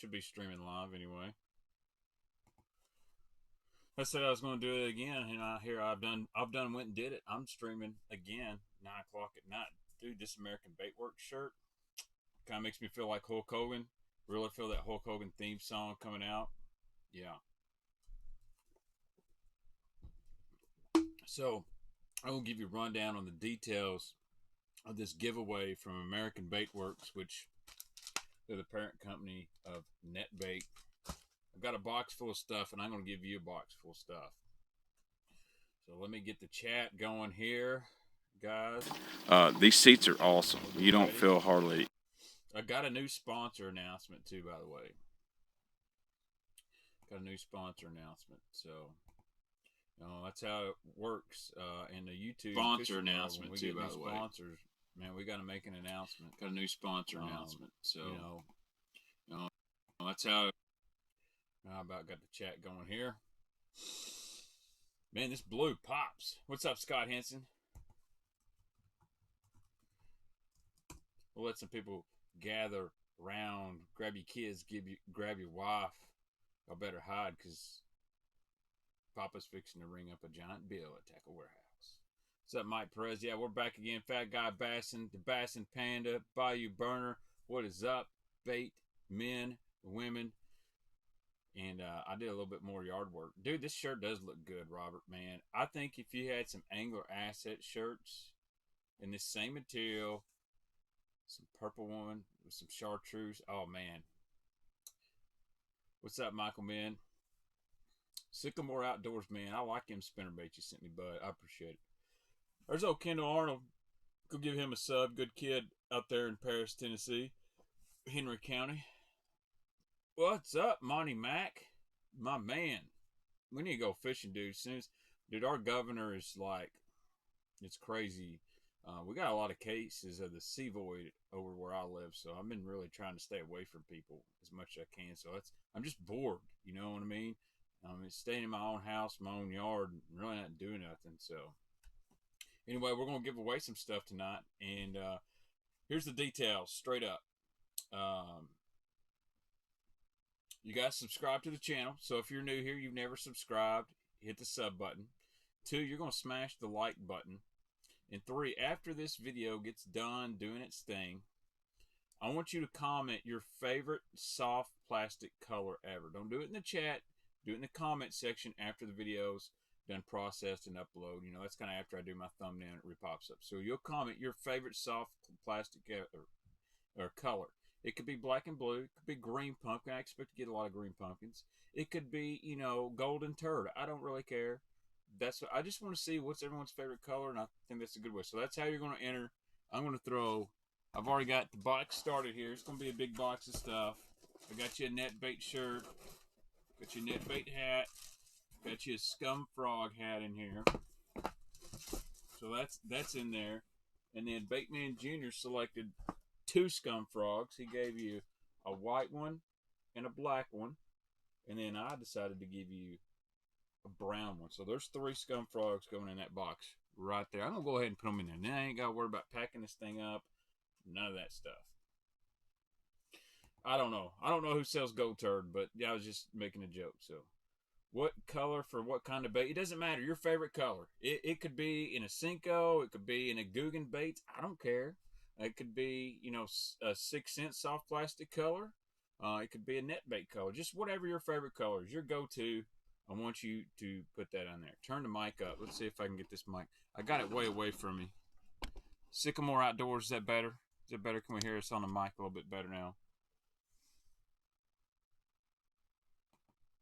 Should be streaming live anyway. I said I was going to do it again, and I've done went and did it. I'm streaming again 9 o'clock at night. Dude, this American Baitworks shirt kind of makes me feel like Hulk Hogan. Really feel that Hulk Hogan theme song coming out. Yeah. So I will give you a rundown on the details of this giveaway from American Baitworks, which they're the parent company of Netbait. I've got a box full of stuff, and I'm going to give you a box full of stuff. So let me get the chat going here, guys. These seats are awesome. You don't feel hardly. I got a new sponsor announcement too, by the way. Got a new sponsor announcement. So, that's how it works in the YouTube Sponsor announcement too, by the way. Sponsors, man, we got to make an announcement. Got a new sponsor announcement. So, that's how. I about got the chat going here. Man, this blue pops. What's up, Scott Henson? We'll let some people gather around, grab your kids, grab your wife. I better hide because Papa's fixing to ring up a giant bill at Tackle Warehouse. What's up, Mike Perez? Yeah, we're back again. Fat Guy Bassin, the Bassin Panda, Bayou Burner. What is up? Bait, men, women. And I did a little bit more yard work. Dude, this shirt does look good, Robert, man. I think if you had some Angler Asset shirts in this same material, some purple one with some chartreuse. Oh, man. What's up, Michael, man? Sycamore Outdoors, man. I like them spinner baits you sent me, bud. I appreciate it. There's old Kendall Arnold. Go give him a sub. Good kid out there in Paris, Tennessee. Henry County. What's up, Monty Mac? My man. We need to go fishing, dude. Dude, our governor is like, it's crazy. We got a lot of cases of the sea void over where I live, so I've been really trying to stay away from people as much as I can. So I'm just bored, you know what I mean? Staying in my own house, my own yard, and really not doing nothing. So anyway, we're gonna give away some stuff tonight, and here's the details straight up. You guys subscribe to the channel. So if you're new here, you've never subscribed, hit the sub button. 2, you're going to smash the like button. And 3, after this video gets done doing its thing, I want you to comment your favorite soft plastic color ever. Don't do it in the chat. Do it in the comment section after the video's done processed and upload. That's kind of after I do my thumbnail and it repops up. So you'll comment your favorite soft plastic or color. It could be black and blue. It could be green pumpkin. I expect to get a lot of green pumpkins. It could be, golden turd. I don't really care. I just want to see what's everyone's favorite color, and I think that's a good way. So that's how you're going to enter. I'm going to throw. I've already got the box started here. It's going to be a big box of stuff. I got you a Netbait shirt. Got you a Netbait hat. Got you a Scum frog hat in here. So that's in there. And then Baitman Jr. selected 2 Scum frogs. He gave you a white one and a black one, and then I decided to give you a brown one. So there's 3 Scum frogs going in that box right there. I'm gonna go ahead and put them in there. Now I ain't gotta worry about packing this thing up. None of that stuff. I don't know who sells gold turd, but yeah, I was just making a joke. So what color for what kind of bait? It doesn't matter. Your favorite color. It could be in a Cinco. It could be in a Guggen baits. I don't care. It could be, a 6 cent soft plastic color. It could be a Netbait color. Just whatever your favorite color is, your go-to. I want you to put that on there. Turn the mic up. Let's see if I can get this mic. I got it way away from me. Sycamore Outdoors, is that better? Is that better? Can we hear us on the mic a little bit better now?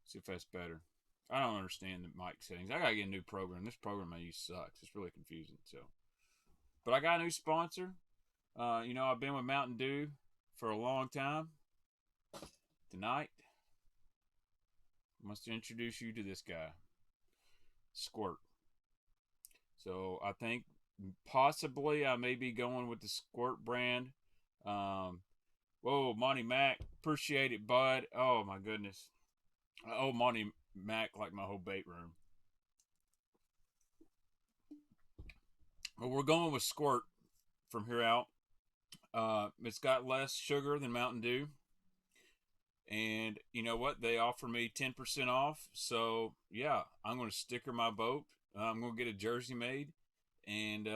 See if that's better. I don't understand the mic settings. I got to get a new program. This program I use sucks. It's really confusing. But I got a new sponsor. I've been with Mountain Dew for a long time. Tonight, I must introduce you to this guy, Squirt. So I think possibly I may be going with the Squirt brand. Whoa, Monty Mac, appreciate it, bud. Oh my goodness. Oh, Monty Mac like my whole bait room. But we're going with Squirt from here out. It's got less sugar than Mountain Dew. And you know what? They offer me 10% off. So yeah, I'm going to sticker my boat. I'm going to get a jersey made, and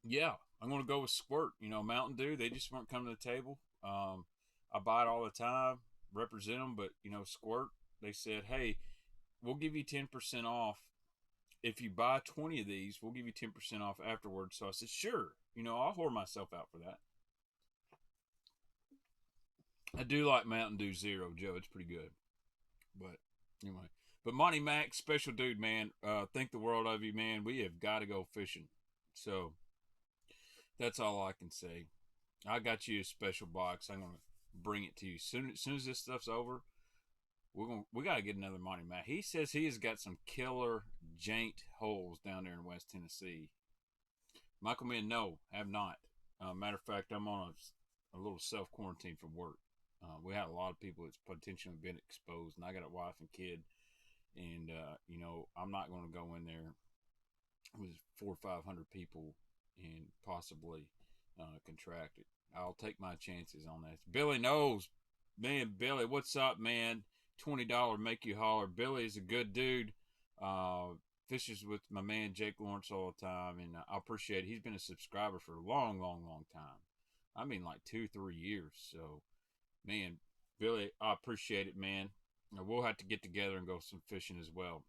yeah, I'm going to go with Squirt. You know, Mountain Dew. They just weren't coming to the table. I buy it all the time, represent them, but you know, Squirt. They said, hey, we'll give you 10% off if you buy 20 of these. We'll give you 10% off afterwards. So I said, sure. You know, I'll whore myself out for that. I do like Mountain Dew Zero, Joe. It's pretty good. But anyway, but Monty Mac, special dude, man. Think the world of you, man. We have got to go fishing. So that's all I can say. I got you a special box. I'm gonna bring it to you soon as this stuff's over. We gotta get another Monty Mac. He says he has got some killer jaint holes down there in West Tennessee. Michael, man, no, have not. Matter of fact, I'm on a little self quarantine from work. We had a lot of people that's potentially been exposed, and I got a wife and kid, and you know, I'm not going to go in there with 400 or 500 people and possibly contract it. I'll take my chances on that. Billy knows, man. Billy, what's up, man? $20 make you holler. Billy is a good dude. Fishes with my man Jake Lawrence all the time, and I appreciate it. He's been a subscriber for a long, long, long time. I mean, like 2-3 years. So, man, Billy, I appreciate it, man. We'll have to get together and go some fishing as well.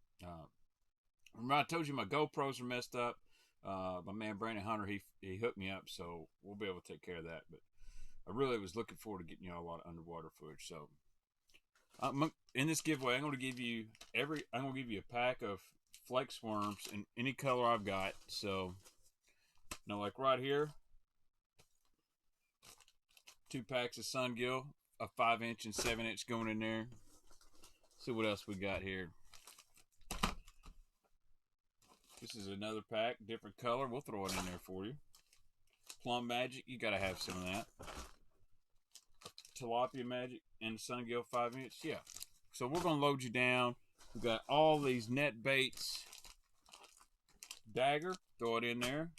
Remember, I told you my GoPros are messed up. My man Brandon Hunter, he hooked me up, so we'll be able to take care of that. But I really was looking forward to getting you a lot of underwater footage. So, in this giveaway, I'm going to give you a pack of flex worms in any color I've got. So, you know, like right here, 2 packs of Sungill, a 5-inch and 7-inch going in there. See what else we got here. This is another pack, different color. We'll throw it in there for you. Plum Magic, you got to have some of that. Tilapia Magic and Sungill 5-inch, yeah. So we're going to load you down. We got all these Netbaits. Dagger, throw it in there.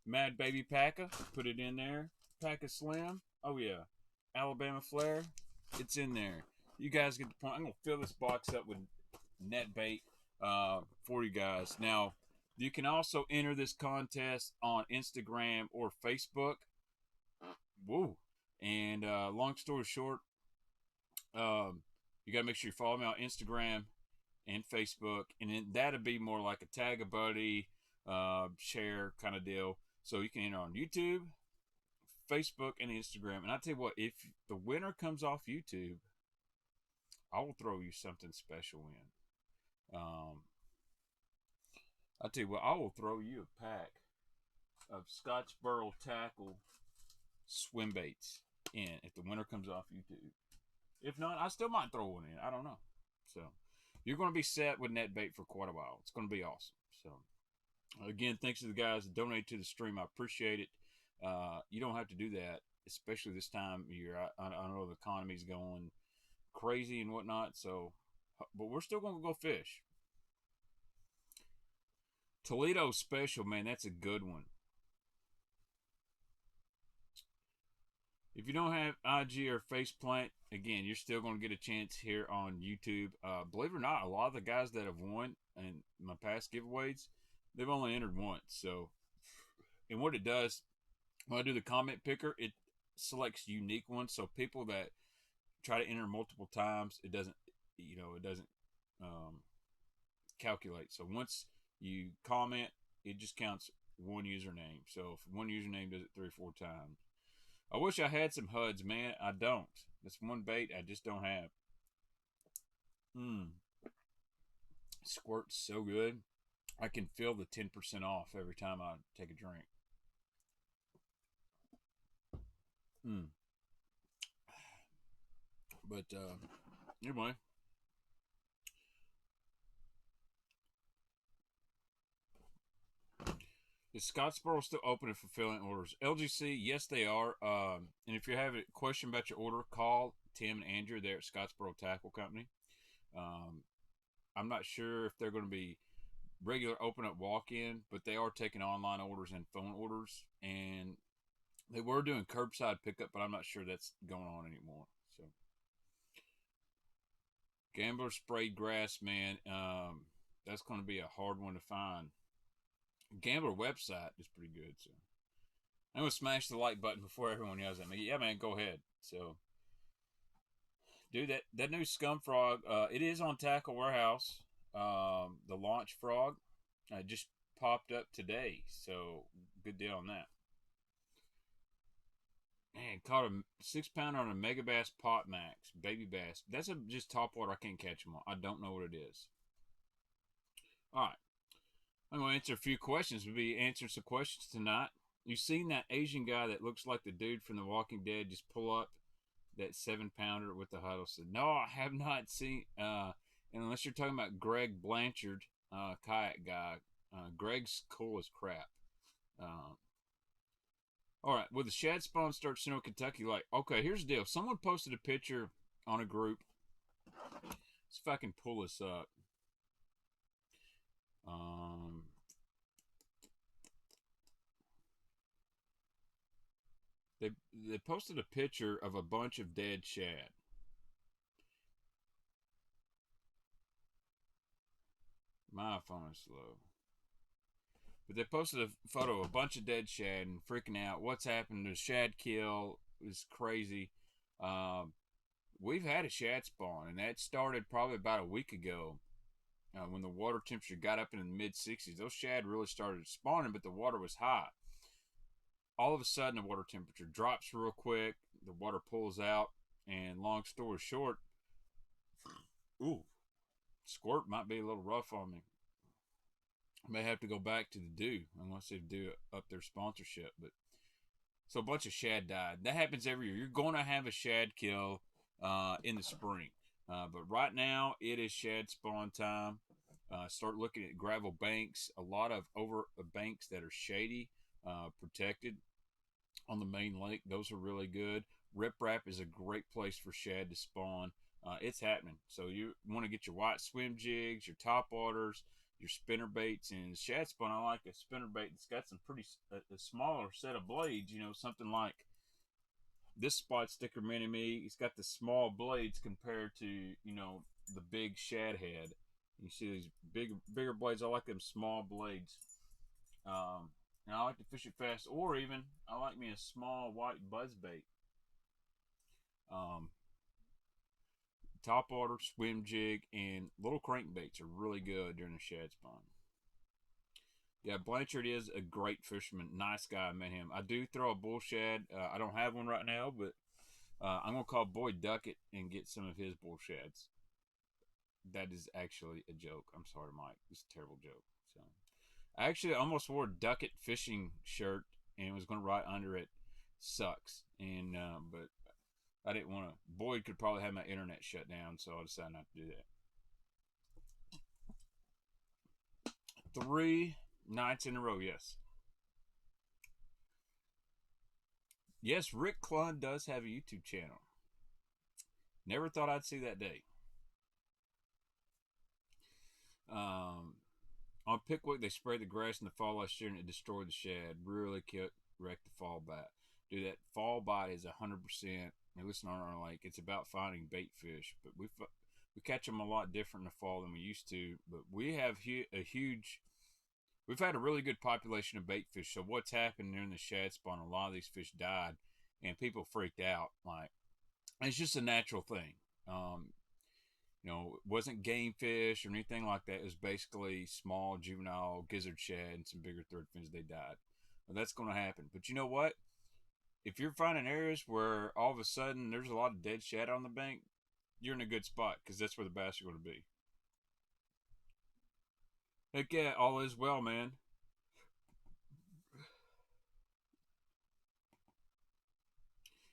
Mad Baby Paca, put it in there. Paca Slim, oh yeah. Alabama Flare, it's in there. You guys get the point. I'm going to fill this box up with Netbait for you guys. Now, you can also enter this contest on Instagram or Facebook. Woo. And long story short, you got to make sure you follow me on Instagram and Facebook. And then that'll be more like a tag a buddy, share kind of deal. So you can enter on YouTube, Facebook, and Instagram. And I tell you what, if the winner comes off YouTube, I will throw you something special in. I tell you what, I will throw you a pack of Scottsboro Tackle swim baits in if the winner comes off YouTube. If not, I still might throw one in. I don't know. So you're going to be set with Netbait for quite a while. It's going to be awesome. So again, thanks to the guys that donated to the stream. I appreciate it. You don't have to do that, especially this time of year. I know the economy's going crazy and whatnot. So, but we're still going to go fish. Toledo Special, man, that's a good one. If you don't have IG or Faceplant, again, you're still going to get a chance here on YouTube. Believe it or not, a lot of the guys that have won in my past giveaways, they've only entered once. So, and what it does, when I do the comment picker, it selects unique ones. So people that try to enter multiple times, it doesn't calculate. So once you comment, it just counts one username. So if one username does it 3 or 4 times. I wish I had some HUDs, man. I don't. That's one bait I just don't have. Squirt's so good. I can feel the 10% off every time I take a drink. But anyway. Is Scottsboro still open and fulfilling orders? LGC, yes, they are. And if you have a question about your order, call Tim and Andrew there at Scottsboro Tackle Company. I'm not sure if they're going to be regular open up walk-in, but they are taking online orders and phone orders. And they were doing curbside pickup, but I'm not sure that's going on anymore. So Gambler sprayed grass, man. That's going to be a hard one to find. Gambler website is pretty good. So I'm going to smash the like button before everyone yells at me. Yeah, man, go ahead. So, dude, that new Scum frog, it is on Tackle Warehouse. The launch frog just popped up today. So, good deal on that. Man, caught a 6-pounder on a Mega Bass Pot Max, baby bass. That's just top water. I can't catch them all. I don't know what it is. All right. I'm going to answer a few questions. We'll be answering some questions tonight. You seen that Asian guy that looks like the dude from The Walking Dead just pull up that 7-pounder with the huddle? So, no, I have not seen. And unless you're talking about Greg Blanchard, kayak guy, Greg's cool as crap. All right, will the shad spawn start soon in Kentucky? Like, okay, here's the deal. Someone posted a picture on a group. Let's if I can pull this up. They posted a picture of a bunch of dead shad. My phone is slow. But they posted a photo of a bunch of dead shad and freaking out. What's happened? The shad kill is crazy. We've had a shad spawn, and that started probably about a week ago. When the water temperature got up in the mid 60s, those shad really started spawning, but the water was high. All of a sudden, the water temperature drops real quick. The water pulls out, and long story short, squirt might be a little rough on me. I may have to go back to the do unless they do up their sponsorship. But so a bunch of shad died. That happens every year. You're going to have a shad kill in the spring. But right now, it is shad spawn time. Start looking at gravel banks. A lot of over banks that are shady, protected on the main lake. Those are really good. Riprap is a great place for shad to spawn. It's happening. So you want to get your white swim jigs, your top waters, your spinner baits, and shad spawn. I like a spinner bait that's got some pretty a smaller set of blades. You know, something like this spot sticker mini me. It's got the small blades compared to, you know, the big shad head. You see these bigger blades. I like them small blades. And I like to fish it fast, or even I like me a small white buzz bait. Top water, swim jig, and little crankbaits are really good during the shad spawn. Yeah, Blanchard is a great fisherman. Nice guy. I met him. I do throw a bull shad. I don't have one right now, but I'm going to call Boyd Duckett and get some of his bull shads. That is actually a joke. I'm sorry, Mike. It's a terrible joke. So, I actually almost wore a Duckett fishing shirt and was going to write under it, "Sucks." And but I didn't want to. Boyd could probably have my internet shut down, so I decided not to do that. 3 nights in a row, yes. Yes, Rick Clun does have a YouTube channel. Never thought I'd see that day. On Pickwick, they sprayed the grass in the fall last year and it destroyed the shad. Really wrecked the fall bite. Dude, that fall bite is 100%. Now, listen, on our lake, it's about finding bait fish, but we catch them a lot different in the fall than we used to. But we have we've had a really good population of bait fish. So what's happened during the shad spawn? A lot of these fish died, and people freaked out. Like, it's just a natural thing. You know, it wasn't game fish or anything like that. It was basically small juvenile gizzard shad and some bigger third fins. They died. Well, that's going to happen. But you know what? If you're finding areas where all of a sudden there's a lot of dead shad on the bank, you're in a good spot because that's where the bass are going to be. Heck yeah, all is well, man.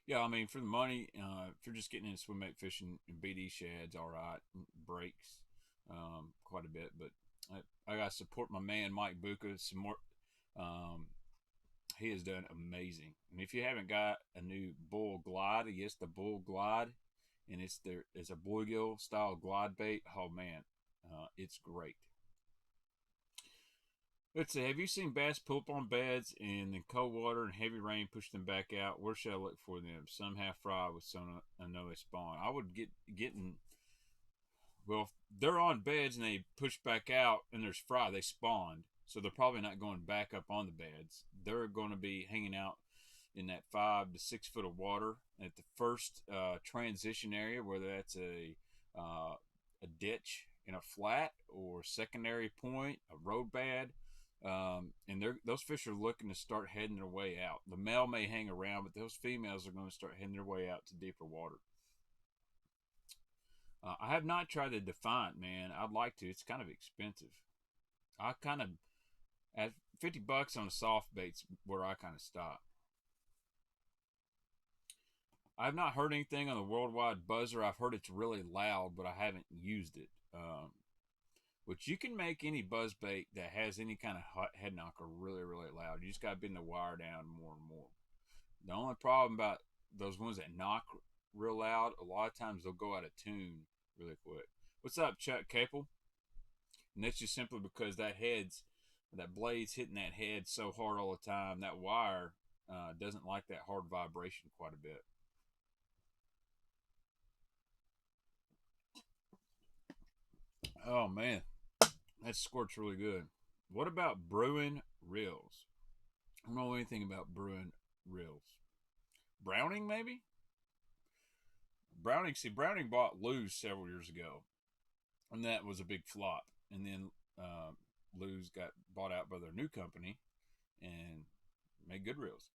Yeah, I mean, for the money, if you're just getting into swim bait fishing and BD shads, all right, breaks quite a bit. But I got to support my man, Mike Buka, some more. He has done amazing. And if you haven't got a new Bull Glide, yes, the Bull Glide, and it's a bluegill style glide bait. Oh man, it's great. Let's see. Have you seen bass pull up on beds and then cold water and heavy rain push them back out? Where should I look for them? Some half fried with some I know they spawn. I would getting Well, if they're on beds and they push back out and there's fry, they spawned. So they're probably not going back up on the beds. They're going to be hanging out in that 5 to 6 foot of water at the first transition area, whether that's a ditch in a flat or secondary point, a road bed. And those fish are looking to start heading their way out. The male may hang around, but those females are going to start heading their way out to deeper water. I have not tried the Defiant, man. I'd like to. It's kind of expensive. I kind of at $50 on a soft bait's where I kind of stop. I've not heard anything on the worldwide buzzer. I've heard it's really loud, but I haven't used it. Which you can make any buzz bait that has any kind of head knocker really, really loud. You just got to bend the wire down more and more. The only problem about those ones that knock real loud, a lot of times they'll go out of tune really quick. What's up, Chuck Capel? And that's just simply because that blade's hitting that head so hard all the time. That wire doesn't like that hard vibration quite a bit. Oh man, that squirts really good. What about brewing reels? I don't know anything about brewing reels. Browning, maybe? Browning bought Lou's several years ago, and that was a big flop. And then Lou's got bought out by their new company and made good reels.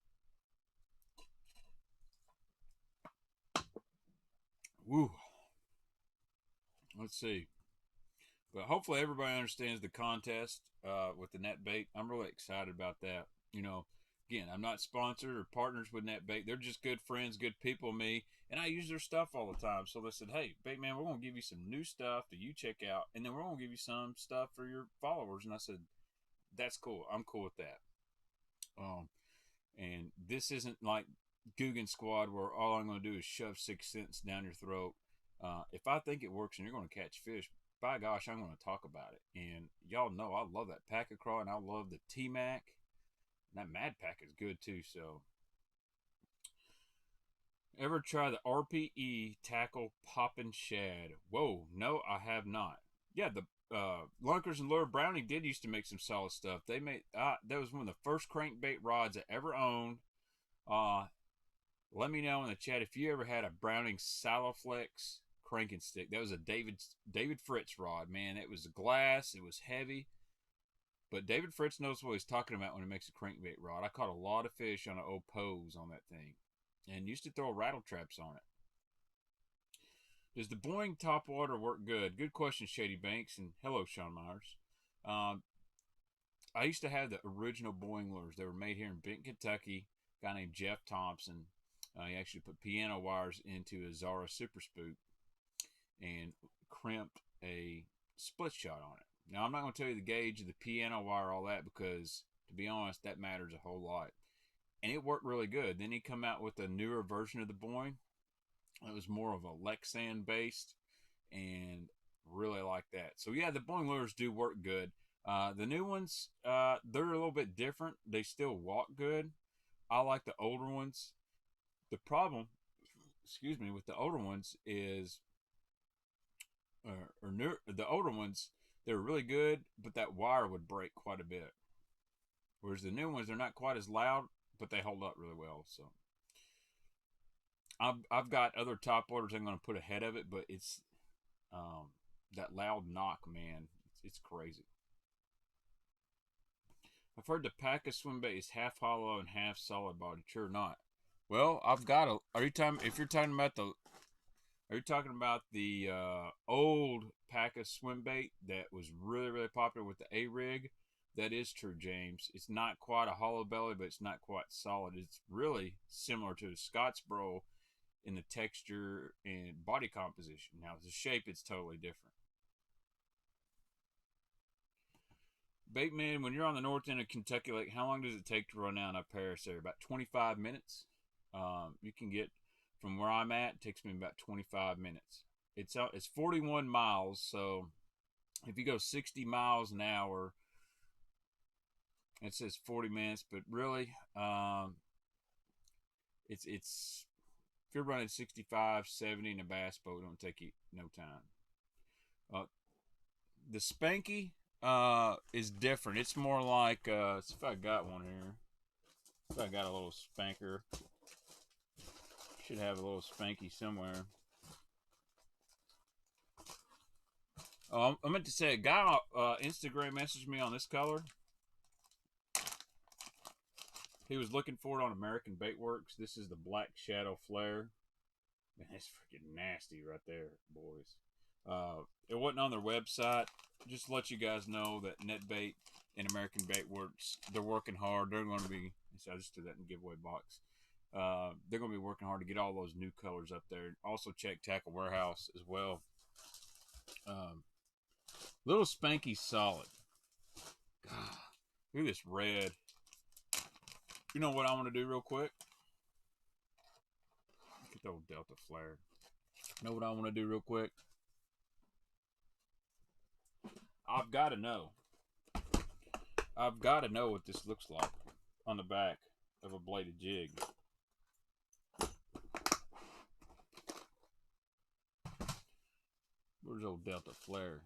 Woo. Let's see. But hopefully everybody understands the contest with the Netbait. I'm really excited about that. You know, again, I'm not sponsored or partners with Netbait. They're just good friends, good people, me. And I use their stuff all the time. So they said, hey, Baitman, we're going to give you some new stuff that you check out. And then we're going to give you some stuff for your followers. And I said, that's cool. I'm cool with that. And this isn't like Guggen Squad where all I'm going to do is shove 6 cents down your throat. If I think it works and you're going to catch fish, by gosh, I'm going to talk about it. And y'all know I love that Packet Craw and I love the T-Mac. That Mad Pack is good too. So, ever try the RPE Tackle Poppin' Shad? Whoa, no, I have not. Yeah, the Lunkers and Lure Browning did used to make some solid stuff. They made that was one of the first crankbait rods I ever owned. Let me know in the chat if you ever had a Browning Salaflex cranking stick. That was a David Fritz rod, man. It was glass. It was heavy. But David Fritz knows what he's talking about when he makes a crankbait rod. I caught a lot of fish on an old pose on that thing. And used to throw rattle traps on it. Does the Boeing top water work good? Good question, Shady Banks. And hello, Sean Myers. I used to have the original Boeing lures. They were made here in Benton, Kentucky. A guy named Jeff Thompson. He actually put piano wires into a Zara Super Spook and crimped a split shot on it. Now, I'm not going to tell you the gauge of the piano wire, all that, because, to be honest, that matters a whole lot. And it worked really good. Then he come out with a newer version of the Boeing. It was more of a Lexan based, and really like that. So, yeah, the Boeing lures do work good. The new ones, they're a little bit different. They still walk good. I like the older ones. The problem, with the older ones is, the older ones, they're really good, but that wire would break quite a bit. Whereas the new ones, they're not quite as loud, but they hold up really well. So I've got other top waters I'm going to put ahead of it, but it's that loud knock, man. It's crazy. I've heard the pack of swim bait is half hollow and half solid body. Sure not. Well, I've got a. Are you talking about the old pack of swim bait that was really, really popular with the A-Rig? That is true, James. It's not quite a hollow belly, but it's not quite solid. It's really similar to the Scottsboro in the texture and body composition. Now, the shape, it's totally different. Baitman, when you're on the north end of Kentucky Lake, how long does it take to run out of Paris there? About 25 minutes. You can get from where I'm at. It takes me about 25 minutes. It's 41 miles, so if you go 60 miles an hour, it says 40 minutes. But really, it's if you're running 65, 70 in a bass boat, it don't take you no time. The Spanky is different. It's more like, let's see if I got one here. If I got a little spanker. Should have a little Spanky somewhere. I meant to say, a guy Instagram messaged me on this color. He was looking for it on American Baitworks. This is the Black Shadow Flare. Man, that's freaking nasty right there, boys. It wasn't on their website. Just to let you guys know that Netbait and American Baitworks, they're working hard. They're going to be, so I just threw that in the giveaway box. They're going to be working hard to get all those new colors up there. Also check Tackle Warehouse as well. Little Spanky solid. God, look at this red. You know what I want to do real quick? Get the old Delta Flare. You know what I want to do real quick? I've got to know. I've got to know what this looks like on the back of a bladed jig. Where's old Delta Flare?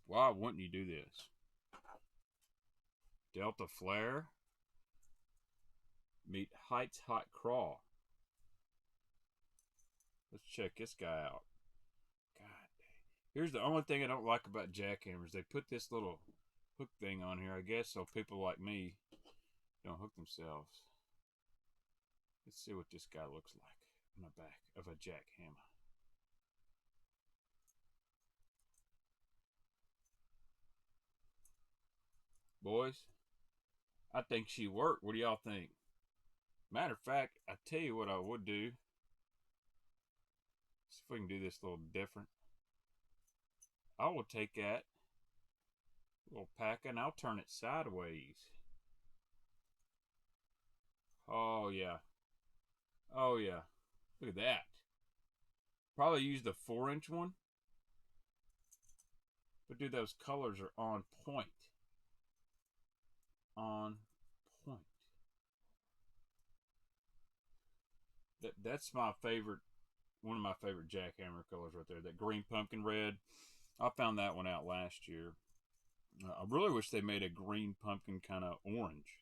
Why wouldn't you do this? Delta Flare meet Heights Hot Craw. Let's check this guy out. God, here's the only thing I don't like about jackhammers. They put this little hook thing on here, I guess, so people like me don't hook themselves. Let's see what this guy looks like on the back of a jackhammer. Boys, I think she worked. What do y'all think? Matter of fact, I tell you what I would do. See if we can do this a little different. I will take that little pack and I'll turn it sideways. Oh, yeah. Oh, yeah. Look at that. Probably use the 4-inch one. But dude, those colors are on point. On point. That's my favorite, one of my favorite jackhammer colors right there. That green pumpkin red. I found that one out last year. I really wish they made a green pumpkin kind of orange.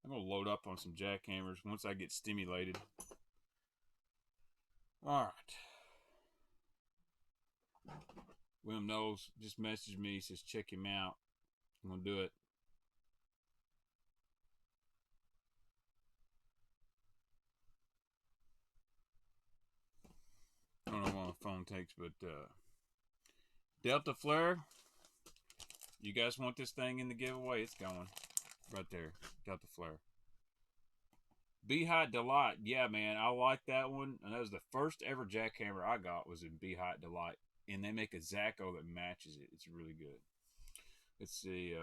I'm going to load up on some jackhammers once I get stimulated. All right. William Knowles just messaged me. He says, check him out. I'm going to do it. I don't know how long the phone takes, but Delta Flare. You guys want this thing in the giveaway? It's going right there. Delta Flare. Beehive Delight. Yeah, man, I like that one. And that was the first ever jackhammer I got was in Beehive Delight. And they make a Zacco that matches it. It's really good. Let's see.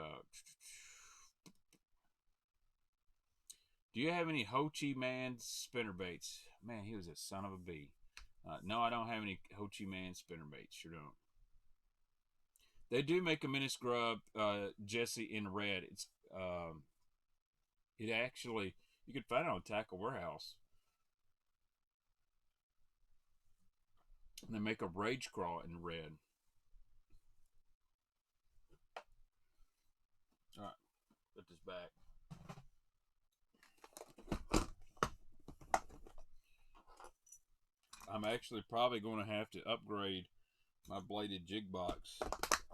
Do you have any Ho Chi Man spinnerbaits? Man, he was a son of a bee. No, I don't have any Ho Chi Man spinnerbaits. Sure don't. They do make a mini scrub, Jesse, in red. It's it actually, you can find it on Tackle Warehouse. And they make a rage crawl in red. All right, put this back. I'm actually probably going to have to upgrade my bladed jig box.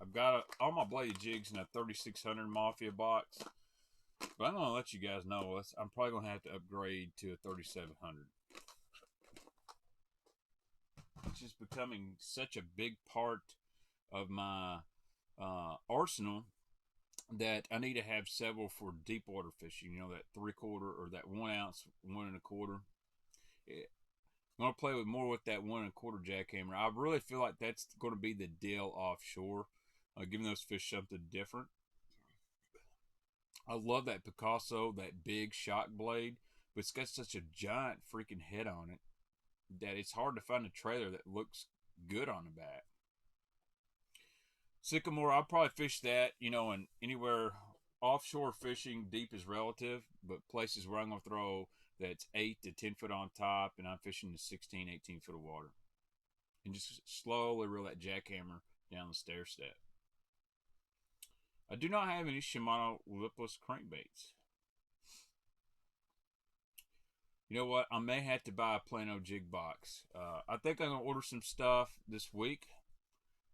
I've got all my bladed jigs in a 3600 Mafia box. But I'm going to let you guys know I'm probably going to have to upgrade to a 3700. It's just becoming such a big part of my arsenal that I need to have several for deep water fishing. You know, that 3/4 or that 1 ounce, 1 1/4. I'm going to play more with that 1 1/4 jackhammer. I really feel like that's going to be the deal offshore, giving those fish something different. I love that Picasso, that big shock blade, but it's got such a giant freaking head on it that it's hard to find a trailer that looks good on the back. Sycamore, I'll probably fish that, you know, in anywhere offshore fishing, deep is relative, but places where I'm going to throw that's 8 to 10 foot on top, and I'm fishing to 16, 18 foot of water. And just slowly reel that jackhammer down the stair step. I do not have any Shimano lipless crankbaits. You know what? I may have to buy a Plano jig box. I think I'm going to order some stuff this week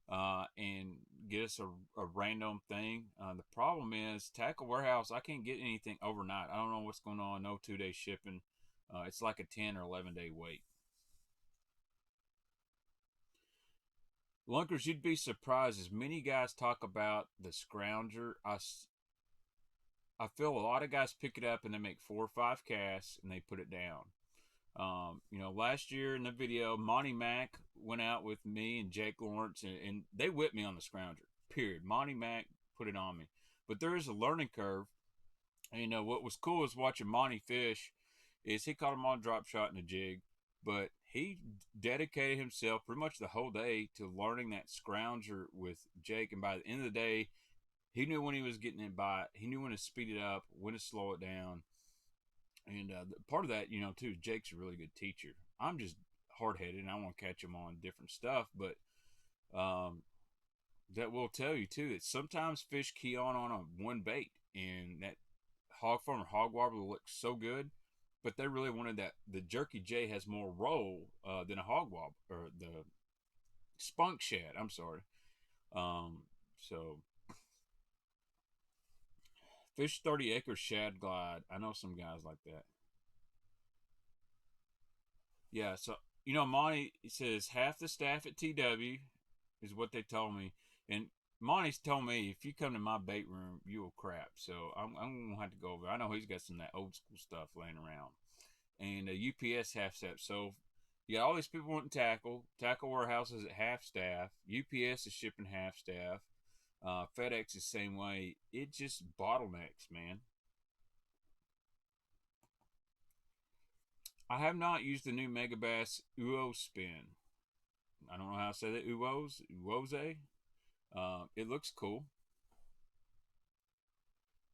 and get us a random thing. The problem is, Tackle Warehouse, I can't get anything overnight. I don't know what's going on. No 2-day shipping. It's like a 10 or 11-day wait. Lunkers, you'd be surprised as many guys talk about the scrounger. I feel a lot of guys pick it up and they make 4 or 5 casts and they put it down. You know, last year in the video, Monty Mack went out with me and Jake Lawrence, and they whipped me on the scrounger. Period. Monty Mack put it on me, but there is a learning curve. And, you know what was cool is watching Monty fish. Is he caught him on drop shot in a jig, but he dedicated himself pretty much the whole day to learning that scrounger with Jake, and by the end of the day, he knew when he was getting it by. He knew when to speed it up, when to slow it down. And part of that, you know, too, Jake's a really good teacher. I'm just hard-headed, and I want to catch him on different stuff. But that will tell you, too, that sometimes fish key on a one bait. And that hog farm or hog warbler looks so good. But they really wanted that. The Jerky J has more roll than a hog warbler, or the spunk shad. I'm sorry. So fish 30 acre shad glide. I know some guys like that. Yeah, so you know, Monty says half the staff at TW is what they told me, and Monty's told me if you come to my bait room, you will crap. So I'm gonna have to go over. I know he's got some of that old school stuff laying around, and UPS half staff. So you got all these people wanting tackle. Tackle Warehouse is at half staff. UPS is shipping half staff. FedEx is the same way. It just bottlenecks, man. I have not used the new Megabass Uo spin. I don't know how to say that. Uoze. It looks cool.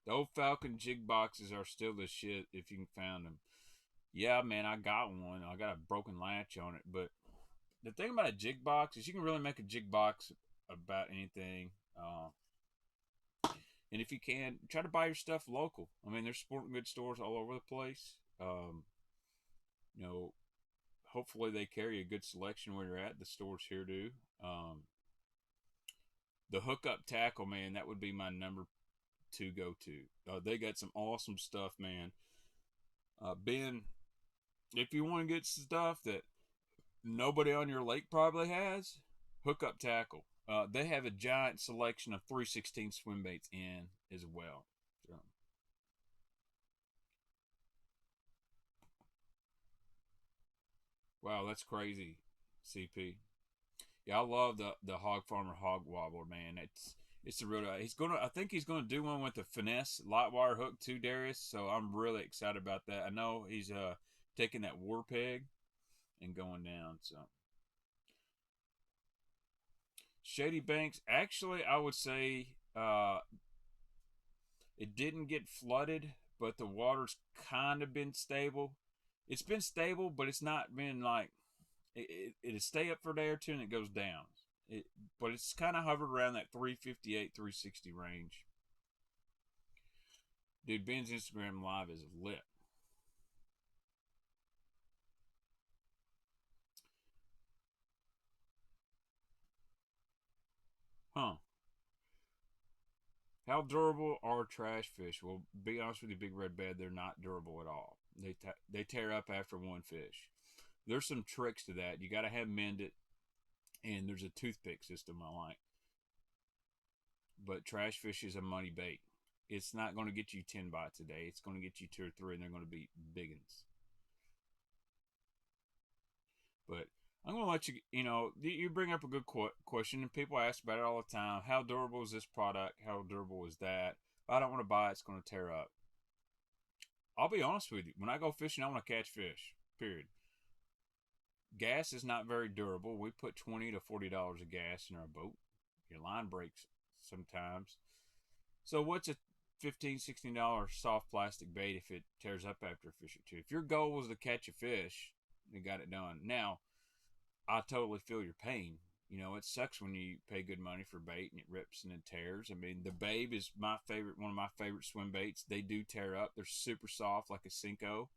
The old Falcon jig boxes are still the shit if you can find them. Yeah, man, I got one. I got a broken latch on it. But the thing about a jig box is you can really make a jig box about anything. And if you can, try to buy your stuff local. I mean, there's sporting goods stores all over the place. You know, hopefully they carry a good selection where you're at. The stores here do. The hookup tackle, man, that would be my number 2 go-to. They got some awesome stuff, man. Ben, if you want to get stuff that nobody on your lake probably has, hookup tackle. They have a giant selection of 3/16 swim baits in as well. So. Wow, that's crazy, CP. Yeah, I love the Hog Farmer Hog Wobbler, man. It's a real. I think he's gonna do one with the finesse light wire hook too, Darius. So I'm really excited about that. I know he's taking that war peg and going down. So Shady Banks, actually, I would say it didn't get flooded, but the water's kind of been stable. It's been stable, but it's not been like it'll stay up for a day or two and it goes down. But it's kind of hovered around that 358, 360 range. Dude, Ben's Instagram live is lit. Huh. How durable are trash fish? Well, be honest with you, Big Red Bed, they're not durable at all. They tear up after one fish. There's some tricks to that. You got to have mended, and there's a toothpick system I like. But trash fish is a money bait. It's not going to get you 10 bites a day. It's going to get you 2 or 3, and they're going to be big uns. But I'm going to let you, you know, you bring up a good question, and people ask about it all the time. How durable is this product? How durable is that? If I don't want to buy it, it's going to tear up. I'll be honest with you. When I go fishing, I want to catch fish, period. Gas is not very durable. We put $20 to $40 of gas in our boat. Your line breaks sometimes. So what's $15, $16 soft plastic bait if it tears up after a fish or two. If your goal was to catch a fish, you got it done. Now, I totally feel your pain. You know, it sucks when you pay good money for bait and it rips and it tears. I mean, the Babe is my favorite, one of my favorite swim baits. They do tear up. They're super soft like a Cinco.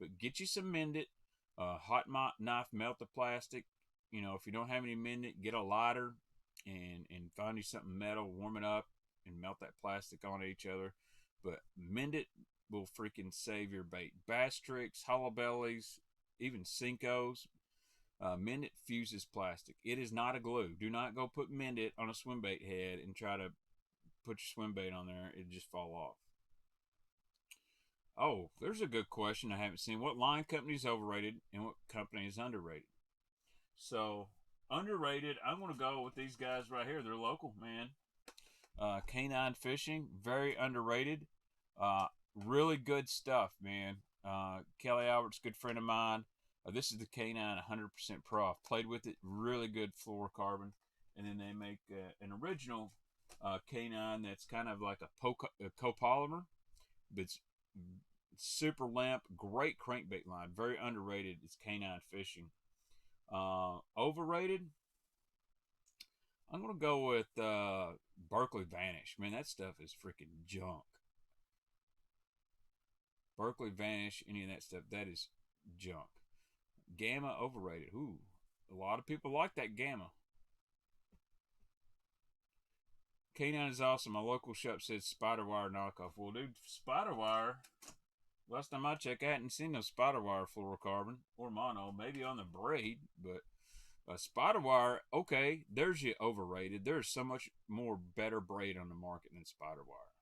But get you some Mend It. Hot knife, melt the plastic. You know, if you don't have any Mend It, get a lighter and find you something metal, warm it up, and melt that plastic on each other. But Mend It will freaking save your bait. Bass Tricks, Hollow Bellies, even Cincos. Mend It fuses plastic. It is not a glue. Do not go put Mend It on a swim bait head and try to put your swim bait on there. It'll just fall off. Oh, there's a good question I haven't seen. What line company is overrated and what company is underrated? So, underrated, I'm going to go with these guys right here. They're local, man. Canine Fishing, very underrated. Really good stuff, man. Kelly Albert's a good friend of mine. This is the Canine 100% Pro. I've played with it. Really good fluorocarbon. And then they make an original Canine that's kind of like a copolymer. But it's super limp. Great crankbait line. Very underrated. It's Canine Fishing. Overrated? I'm going to go with Berkeley Vanish. Man, that stuff is freaking junk. Berkeley Vanish, any of that stuff, that is junk. Gamma, overrated. Ooh, a lot of people like that Gamma. Canine is awesome. My local shop says Spiderwire knockoff. Well, dude, Spiderwire, last time I checked, I hadn't seen no Spiderwire fluorocarbon or mono. Maybe on the Braid, but Spiderwire, okay, there's your overrated. There's so much more better braid on the market than Spiderwire.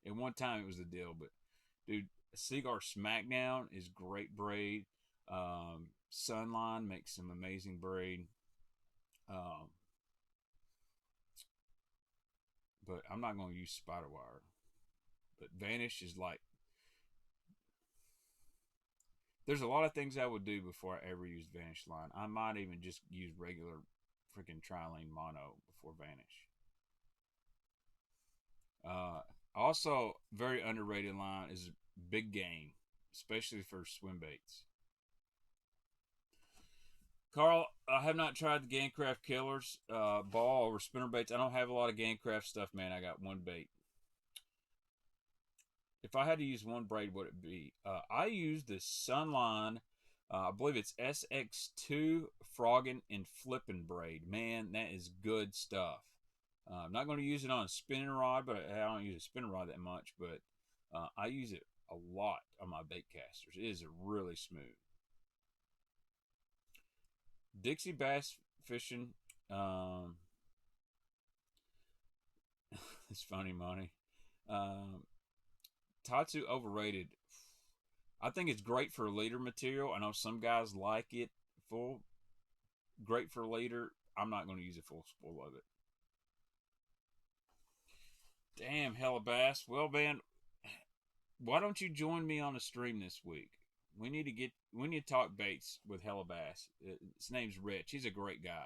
At one time, it was the deal, but dude, Cigar Smackdown is great braid. Sunline makes some amazing braid. But I'm not going to use Spiderwire. But Vanish is like, there's a lot of things I would do before I ever use Vanish line. I might even just use regular freaking Trilene mono before Vanish. Also, very underrated line is Big Game, especially for swim baits. Carl, I have not tried the Gamecraft Killers ball or spinner baits. I don't have a lot of Gamecraft stuff, man. I got one bait. If I had to use one braid, what would it be? I use the Sunline. I believe it's SX2 Frogging and Flipping braid. Man, that is good stuff. I'm not going to use it on a spinning rod, but I don't use a spinning rod that much. But I use it a lot on my bait casters. It is really smooth. Dixie Bass Fishing. It's funny, money. Tatsu overrated. I think it's great for leader material. I know some guys like it full. Great for leader. I'm not going to use a full spool of it. Damn, hella bass. Well, man, why don't you join me on a stream this week? We need to talk baits with Hella Bass. His name's Rich. He's a great guy.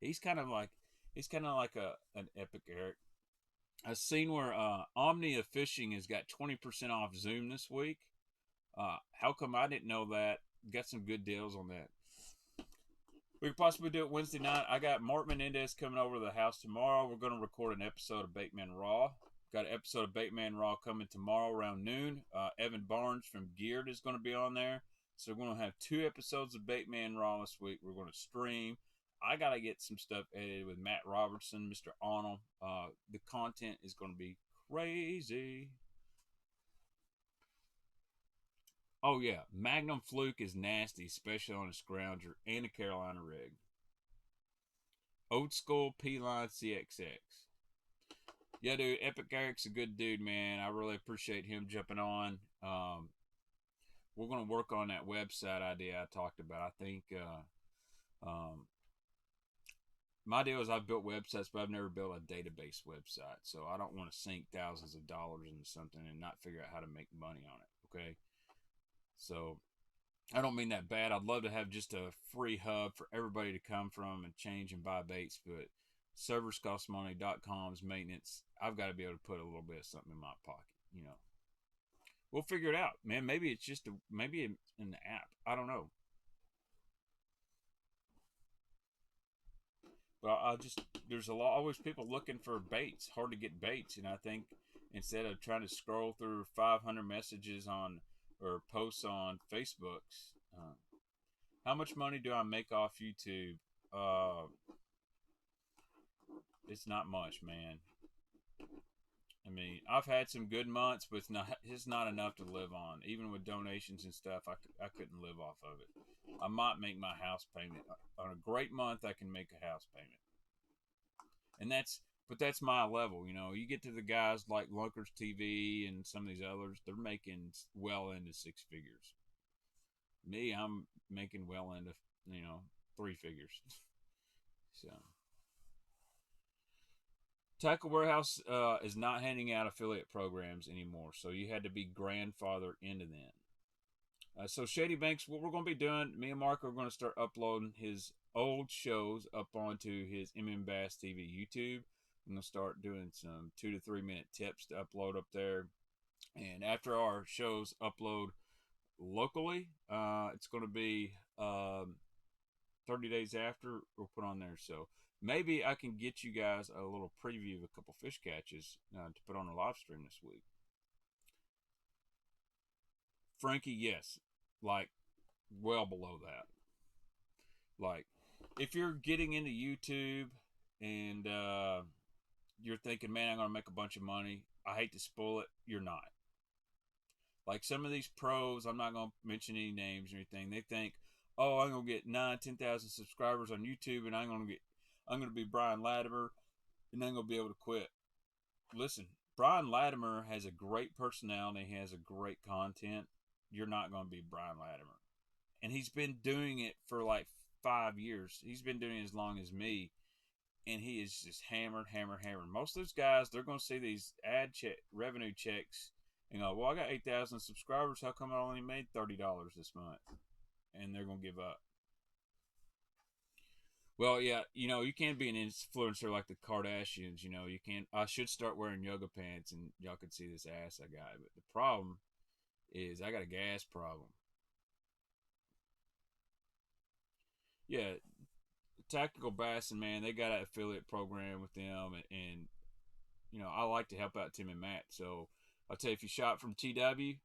He's kind of like an Epic Eric. I've seen where Omnia Fishing has got 20% off Zoom this week. How come I didn't know that? Got some good deals on that. We could possibly do it Wednesday night. I got Mark Menendez coming over to the house tomorrow. We're going to record an episode of Baitman Raw. Got an episode of Baitman Raw coming tomorrow around noon. Evan Barnes from Geared is going to be on there. So we're going to have 2 episodes of Baitman Raw this week. We're going to stream. I got to get some stuff edited with Matt Robertson, Mr. Arnold. The content is going to be crazy. Oh, yeah. Magnum Fluke is nasty, especially on a scrounger and a Carolina rig. Old School P-Line CXX. Yeah, dude, Epic Eric's a good dude, man. I really appreciate him jumping on. We're going to work on that website idea I talked about. I think my deal is I've built websites, but I've never built a database website. So I don't want to sink thousands of dollars into something and not figure out how to make money on it, okay? So I don't mean that bad. I'd love to have just a free hub for everybody to come from and change and buy baits, but servers cost money.com's maintenance. I've got to be able to put a little bit of something in my pocket, you know. We'll figure it out, man. Maybe it's just maybe in the app. I don't know. But I just there's always people looking for baits. Hard to get baits, and I think instead of trying to scroll through 500 messages on or posts on Facebooks, how much money do I make off YouTube? It's not much, man. I mean, I've had some good months, but it's not enough to live on. Even with donations and stuff, I couldn't live off of it. I might make my house payment. On a great month, I can make a house payment. And that's my level, you know. You get to the guys like Lunkers TV and some of these others, they're making well into six figures. Me, I'm making well into, you know, three figures. So Tackle Warehouse is not handing out affiliate programs anymore, so you had to be grandfathered into them. So Shady Banks, what we're going to be doing, me and Mark are going to start uploading his old shows up onto his Bass TV YouTube. I'm going to start doing some 2 to 3 minute tips to upload up there. And after our shows upload locally, it's going to be 30 days after we'll put on there. So maybe I can get you guys a little preview of a couple fish catches to put on a live stream this week. Frankie, yes. Like, well below that. Like, if you're getting into YouTube and you're thinking, man, I'm going to make a bunch of money, I hate to spoil it, you're not. Like, some of these pros, I'm not going to mention any names or anything, they think, oh, I'm going to get 10,000 subscribers on YouTube and I'm going to be Brian Latimer and I'm going to be able to quit. Listen, Brian Latimer has a great personality, he has a great content. You're not going to be Brian Latimer. And he's been doing it for like 5 years. He's been doing it as long as me. And he is just hammered. Most of those guys, they're going to see these revenue checks and go, well, I got 8,000 subscribers. How come I only made $30 this month? And they're going to give up. Well, yeah, you know, you can't be an influencer like the Kardashians. You know, you can't. I should start wearing yoga pants and y'all could see this ass I got. But the problem is I got a gas problem. Yeah, Tactical Bassin, man, they got an affiliate program with them, and you know, I like to help out Tim and Matt. So I'll tell you, if you shop from TW,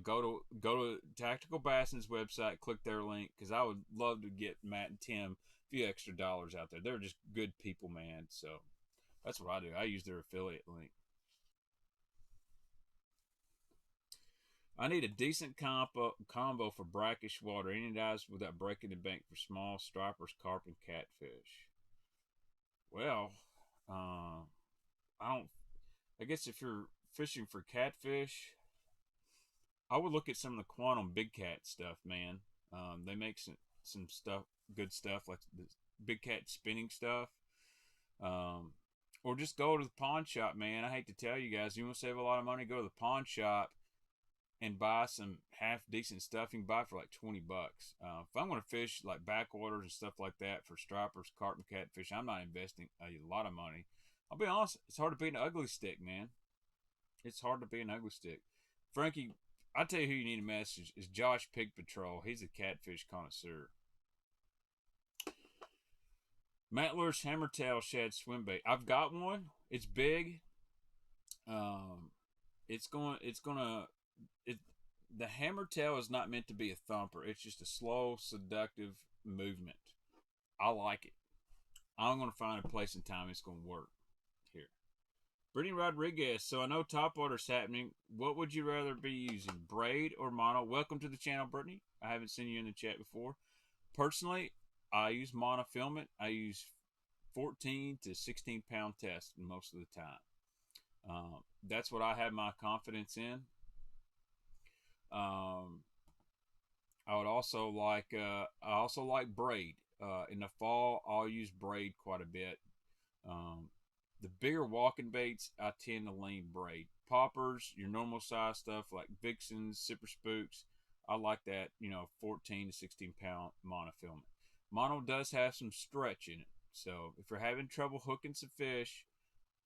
go to Tactical Bassin's website, click their link, because I would love to get Matt and Tim a few extra dollars out there. They're just good people, man. So that's what I do. I use their affiliate link. I need a decent combo for brackish water. Any guys without breaking the bank for small stripers, carp, and catfish. Well, I don't. I guess if you're fishing for catfish, I would look at some of the Quantum Big Cat stuff, man. They make some stuff, good stuff like the Big Cat spinning stuff. Or just go to the pawn shop, man. I hate to tell you guys, you want to save a lot of money, go to the pawn shop and buy some half decent stuff. You can buy for like $20. If I'm going to fish like backwaters and stuff like that for stripers, carp, and catfish, I'm not investing a lot of money. I'll be honest, it's hard to be an ugly stick, man. It's hard to be an ugly stick. Frankie, I'll tell you who you need to message is Josh Pig Patrol. He's a catfish connoisseur. Matt Lure's Hammertail Shad Swim Bait. I've got one. It's big. The hammertail is not meant to be a thumper. It's just a slow, seductive movement. I like it. I'm going to find a place and time it's going to work here. Brittany Rodriguez. So I know topwater's happening. What would you rather be using, braid or mono? Welcome to the channel, Brittany. I haven't seen you in the chat before. Personally, I use monofilament. I use 14 to 16 pound test most of the time. That's what I have my confidence in. I also like braid. In the fall, I'll use braid quite a bit. The bigger walking baits, I tend to lean braid. Poppers, your normal size stuff like Vixens, Zipper Spooks, I like that, 14 to 16 pound monofilament. Mono does have some stretch in it, So if you're having trouble hooking some fish,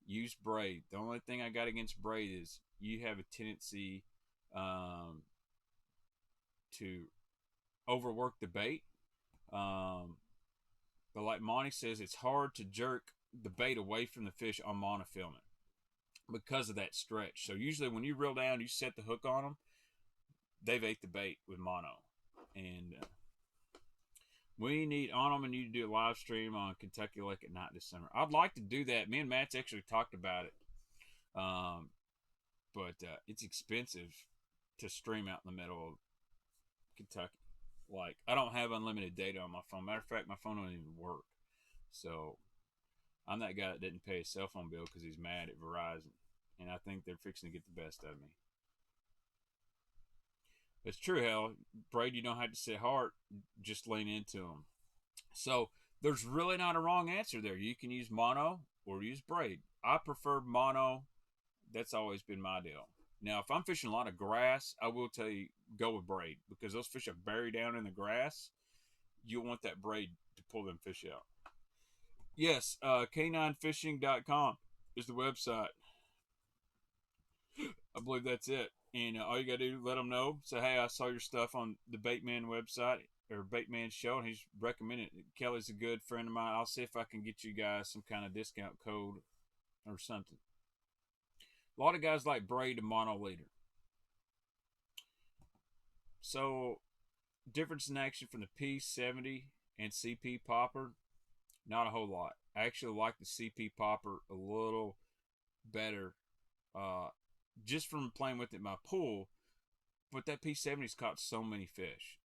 use braid. The only thing I got against braid is you have a tendency to overwork the bait. But like Monty says, it's hard to jerk the bait away from the fish on monofilament because of that stretch. So usually when you reel down, you set the hook on them, they've ate the bait with mono. And we need on them and you to do a live stream on Kentucky Lake at night this summer. I'd like to do that. Me and Matt's actually talked about it. But it's expensive to stream out in the middle of Kentucky. Like, I don't have unlimited data on my phone. Matter of fact, my phone don't even work. So I'm that guy that didn't pay his cell phone bill because he's mad at Verizon. And I think they're fixing to get the best of me. It's true, hell. Braid, you don't have to sit hard. Just lean into them. So there's really not a wrong answer there. You can use mono or use braid. I prefer mono. That's always been my deal. Now, if I'm fishing a lot of grass, I will tell you, go with braid. Because those fish are buried down in the grass. You'll want that braid to pull them fish out. Yes, caninefishing.com is the website. I believe that's it. And all you got to do, let them know. Say, hey, I saw your stuff on the Baitman website or Baitman show, and he's recommended it. Kelly's a good friend of mine. I'll see if I can get you guys some kind of discount code or something. A lot of guys like braid and mono leader. So, difference in action from the P70 and CP popper, not a whole lot. I actually like the CP popper a little better just from playing with it in my pool, but that P70's caught so many fish.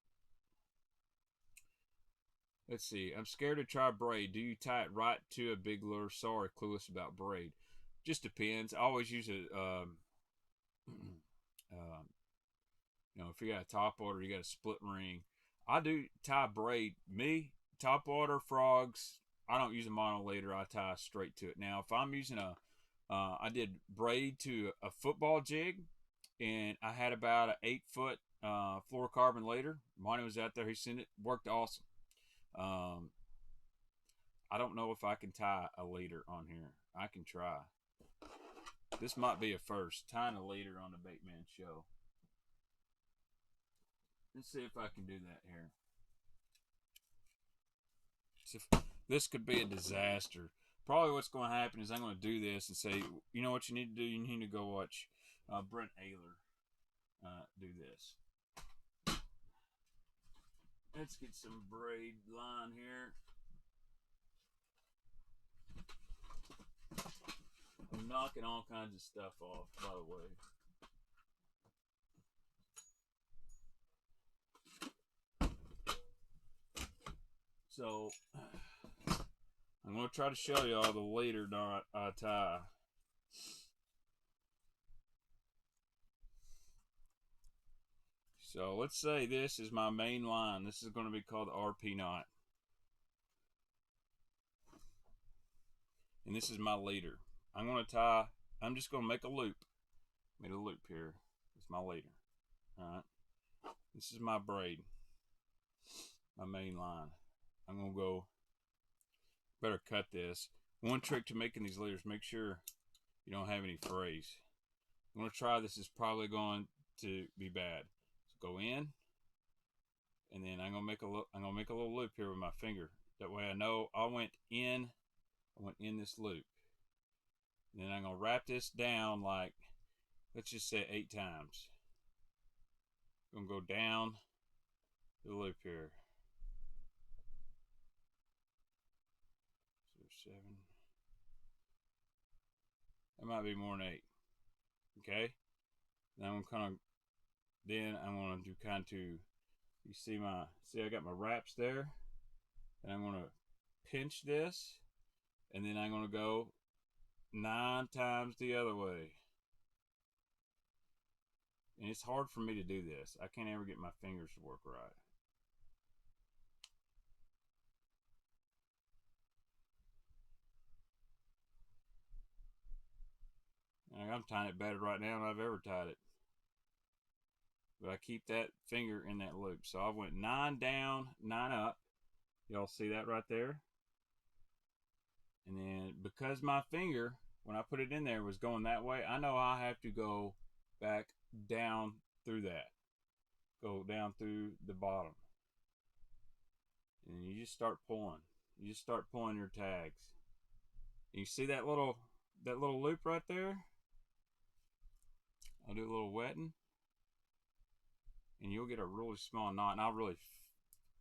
Let's see. I'm scared to try braid. Do you tie it right to a big lure? Sorry, clueless about braid. Just depends. I always use a, if you got a top water, you got a split ring. I do tie braid. Me, top water, frogs, I don't use a mono leader. I tie straight to it. Now, if I'm using I did braid to a football jig, and I had about an 8-foot fluorocarbon leader. Monty was out there. He sent it. Worked awesome. I don't know if I can tie a leader on here. I can try. This might be a first. Tying a leader on the Baitman show. Let's see if I can do that here. This could be a disaster. Probably what's going to happen is I'm going to do this and say, you know what you need to do? You need to go watch Brent Ayler do this. Let's get some braid line here. I'm knocking all kinds of stuff off, by the way. So, I'm going to try to show y'all the leader knot I tie. So, let's say this is my main line. This is going to be called the RP knot. And this is my leader. I'm going to tie, I'm just going to make a loop. Made a loop here. It's my leader. Alright. This is my braid. My main line. I'm going to go, better cut this. One trick to making these leaders, make sure you don't have any frays. I'm going to try this. Is probably going to be bad. So go in, and then I'm going to make a little loop here with my finger. That way I know I went in this loop. And then I'm going to wrap this down like, let's just say 8 times. I'm going to go down the loop here. 7. That might be more than 8. Okay. Then I'm kind of. Then I'm going to do kind of. You see I got my wraps there, and I'm going to pinch this, and then I'm going to go 9 times the other way. And it's hard for me to do this. I can't ever get my fingers to work right. I'm tying it better right now than I've ever tied it. But I keep that finger in that loop. So I went 9 down, 9 up. Y'all see that right there? And then because my finger, when I put it in there, was going that way, I know I have to go back down through that. Go down through the bottom. And you just start pulling. You just start pulling your tags. And you see that little loop right there? I'll do a little wetting. And you'll get a really small knot. And I'll really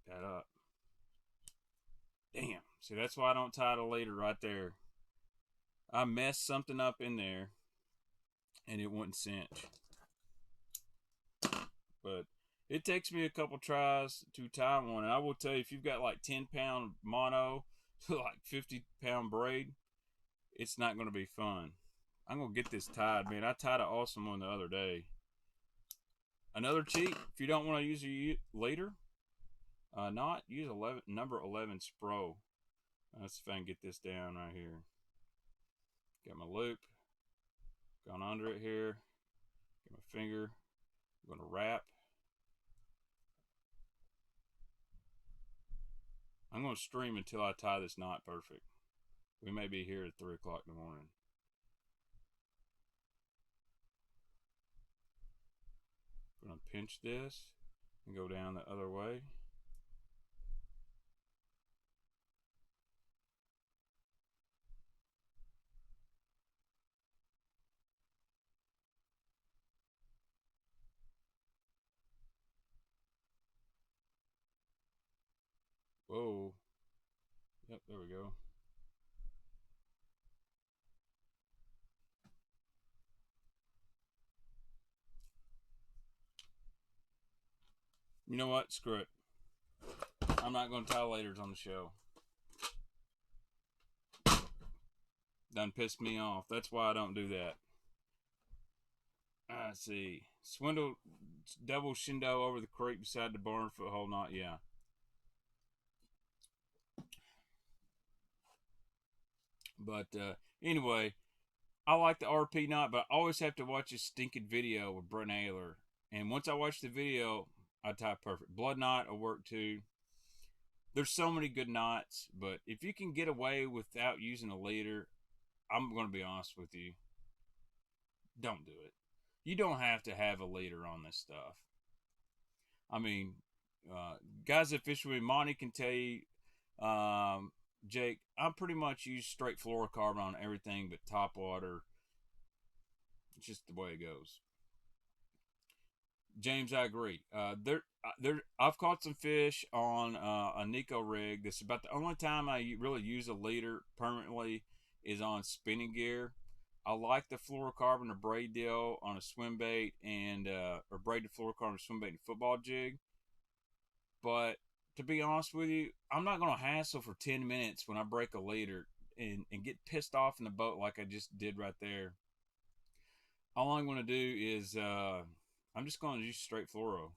that up. Damn. See, that's why I don't tie the leader right there. I messed something up in there and it wouldn't cinch. But it takes me a couple tries to tie one. And I will tell you, if you've got like 10-pound mono to like 50-pound braid, it's not going to be fun. I'm going to get this tied, man. I tied an awesome one the other day. Another cheat, if you don't want to use a leader, use number 11 Spro. Let's see if I can get this down right here. Got my loop. Gone under it here. Get my finger. I'm going to wrap. I'm going to stream until I tie this knot perfect. We may be here at 3 o'clock in the morning. I'm going to pinch this and go down the other way. Whoa. Yep, there we go. You know what? Screw it. I'm not going to tie leaders on the show. Done pissed me off. That's why I don't do that. Let's see. Swindle double shindo over the creek beside the barn foothold knot. Yeah. But anyway, I like the RP knot, but I always have to watch a stinking video with Brent Ayler. And once I watch the video, I tie perfect. Blood knot will work too. There's so many good knots, but if you can get away without using a leader, I'm going to be honest with you, don't do it. You don't have to have a leader on this stuff. I mean, guys that fish with me, Monty can tell you, Jake, I pretty much use straight fluorocarbon on everything but top water. It's just the way it goes. James, I agree. I've caught some fish on a Nico rig. That's about the only time I really use a leader permanently is on spinning gear. I like the fluorocarbon or braid deal on a swim bait and or braided fluorocarbon swim bait and football jig. But to be honest with you, I'm not going to hassle for 10 minutes when I break a leader and get pissed off in the boat like I just did right there. All I'm going to do is I'm just going to use straight fluoro.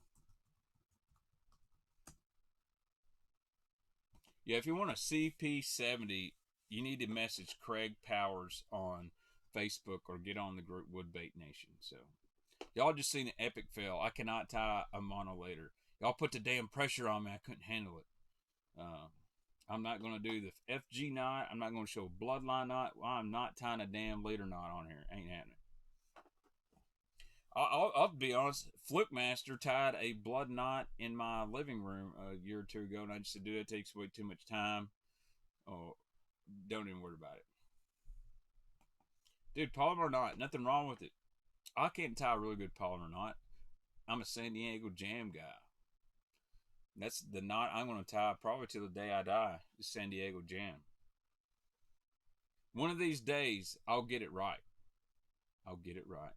Yeah, if you want a CP70, you need to message Craig Powers on Facebook or get on the group Woodbait Nation. So, y'all just seen an epic fail. I cannot tie a mono leader. Y'all put the damn pressure on me. I couldn't handle it. I'm not going to do the FG knot. I'm not going to show bloodline knot. I'm not tying a damn leader knot on here. Ain't happening. I'll be honest. Fluke Master tied a blood knot in my living room a year or two ago, and I just said, dude, that takes way too much time. Oh, don't even worry about it. Dude, polymer knot, nothing wrong with it. I can't tie a really good polymer knot. I'm a San Diego Jam guy. That's the knot I'm going to tie probably till the day I die. The San Diego Jam. One of these days, I'll get it right. I'll get it right.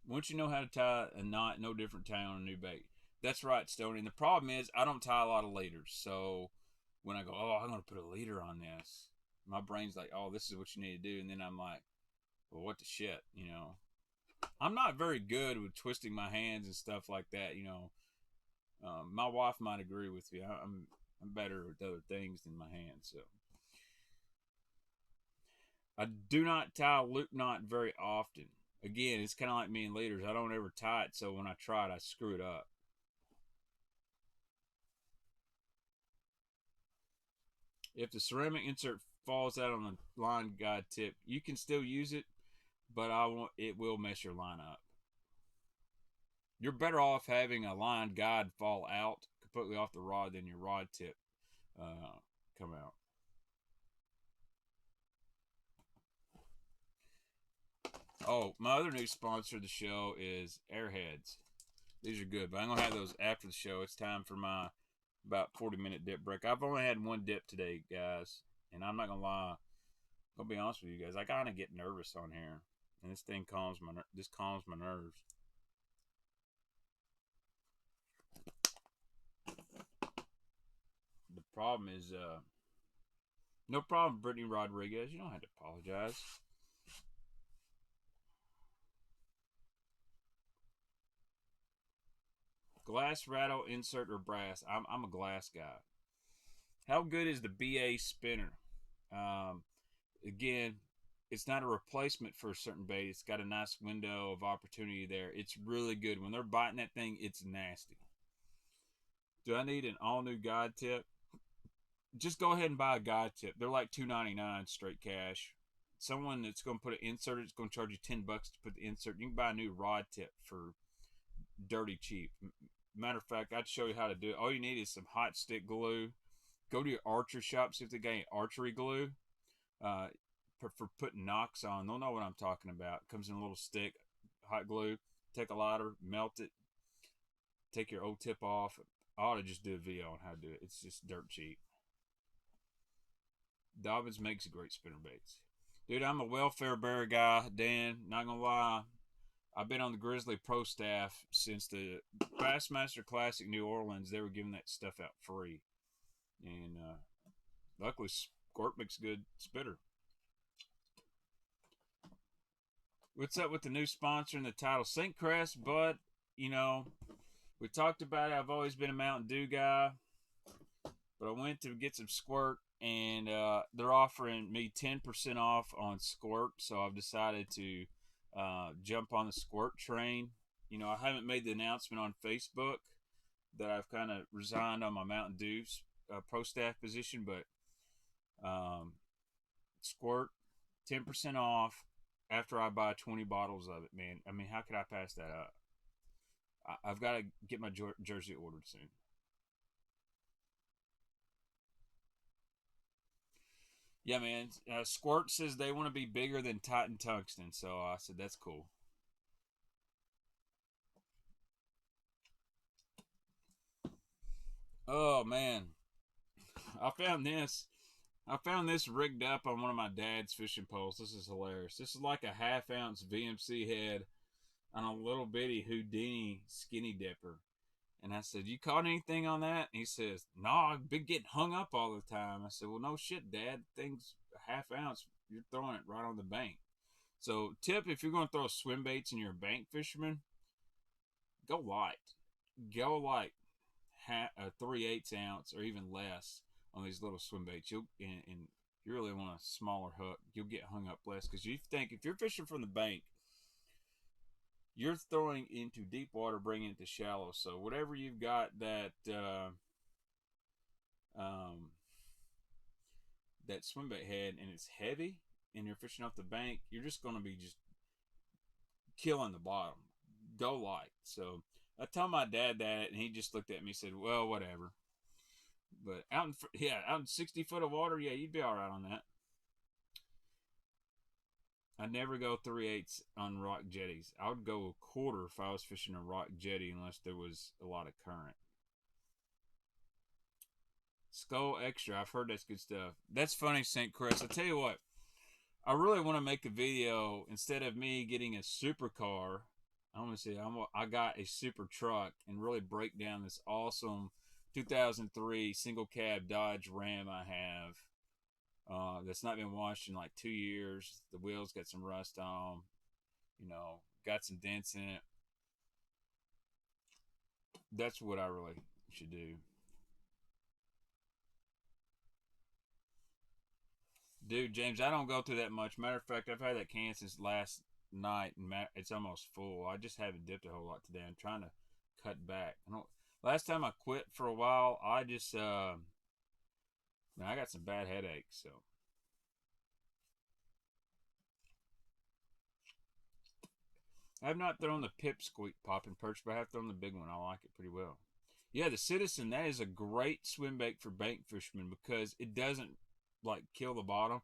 Once you know how to tie a knot, no different tie on a new bait. That's right, Stoney. And the problem is, I don't tie a lot of leaders. So when I go, oh, I'm going to put a leader on this, my brain's like, oh, this is what you need to do. And then I'm like, well, what the shit, you know? I'm not very good with twisting my hands and stuff like that, you know. My wife might agree with me. I'm better with other things than my hands. So I do not tie a loop knot very often. Again, it's kind of like me and leaders. I don't ever tie it, so when I try it, I screw it up. If the ceramic insert falls out on the line guide tip, you can still use it, but it will mess your line up. You're better off having a line guide fall out completely off the rod than your rod tip come out. Oh, my other new sponsor of the show is Airheads. These are good, but I'm going to have those after the show. It's time for my about 40-minute dip break. I've only had one dip today, guys, and I'm not going to lie. I'm going to be honest with you guys. I kind of get nervous on here, and this thing calms my nerves. The problem is, no problem, Brittany Rodriguez. You don't have to apologize. Glass, rattle, insert, or brass? I'm a glass guy. How good is the BA spinner? Again, it's not a replacement for a certain bait. It's got a nice window of opportunity there. It's really good. When they're biting that thing, it's nasty. Do I need an all-new guide tip? Just go ahead and buy a guide tip. They're like $2.99 straight cash. Someone that's going to put an insert, it's going to charge you $10 to put the insert. You can buy a new rod tip for dirty cheap. Matter of fact, I'd show you how to do it. All you need is some hot stick glue. Go to your archer shop, see if they got any archery glue. For putting knocks on, they'll know what I'm talking about. It comes in a little stick, hot glue. Take a lighter, melt it. Take your old tip off. I ought to just do a video on how to do it. It's just dirt cheap. Dobbins makes great spinner baits. Dude, I'm a welfare bearer guy, Dan. Not gonna lie. I've been on the Grizzly Pro staff since the Bassmaster Classic New Orleans. They were giving that stuff out free. And luckily, Squirt makes a good spitter. What's up with the new sponsor and the title? St. Crest, but, you know, we talked about it. I've always been a Mountain Dew guy. But I went to get some Squirt, and they're offering me 10% off on Squirt. So I've decided to jump on the Squirt train. You know, I haven't made the announcement on Facebook that I've kind of resigned on my Mountain Dew pro staff position, but Squirt 10% off after I buy 20 bottles of it, man. I mean, how could I pass that up? I've got to get my jersey ordered soon. Yeah, man. Squirt says they want to be bigger than Titan Tungsten, so I said that's cool. Oh man, I found this rigged up on one of my dad's fishing poles. This is hilarious. This is like a half-ounce VMC head on a little bitty Houdini skinny dipper. And I said, "You caught anything on that?" And he says, "No, I've been getting hung up all the time." I said, "Well, no shit, Dad. Thing's a half ounce. You're throwing it right on the bank." So, tip: if you're going to throw swim baits and you're a bank fisherman, go light. Go like 3/8 ounce or even less on these little swim baits. And you really want a smaller hook, you'll get hung up less, because you think if you're fishing from the bank, you're throwing into deep water, bringing it to shallow. So whatever you've got that that swim bait head and it's heavy, and you're fishing off the bank, you're just going to be just killing the bottom. Go light. So I told my dad that, and he just looked at me and said, "Well, whatever." But out in 60 foot of water, yeah, you'd be all right on that. I never go 3/8 on rock jetties. I would go a quarter if I was fishing a rock jetty, unless there was a lot of current. Skull Extra, I've heard that's good stuff. That's funny, St. Chris. I tell you what, I really want to make a video instead of me getting a supercar. I want to say I got a super truck and really break down this awesome 2003 single cab Dodge Ram I have. That's not been washed in like 2 years. The wheels got some rust on, got some dents in it. That's what I really should do. Dude, James, I don't go through that much. Matter of fact, I've had that can since last night, and it's almost full. I just haven't dipped a whole lot today. I'm trying to cut back. Last time I quit for a while, I just Now, I got some bad headaches, so. I have not thrown the pipsqueak popping perch, but I have thrown the big one. I like it pretty well. Yeah, the Citizen, that is a great swim bait for bank fishermen because it doesn't like kill the bottom.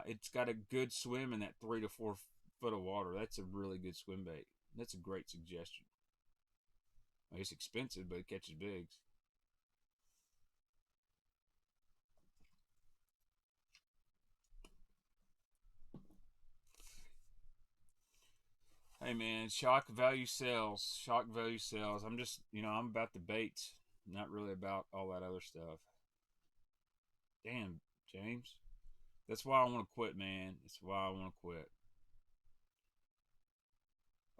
It's got a good swim in that 3 to 4 foot of water. That's a really good swim bait. That's a great suggestion. It's expensive, but it catches bigs. Hey man, shock value sells. Shock value sells. I'm just, I'm about the baits, not really about all that other stuff. Damn, James. That's why I want to quit, man. That's why I want to quit.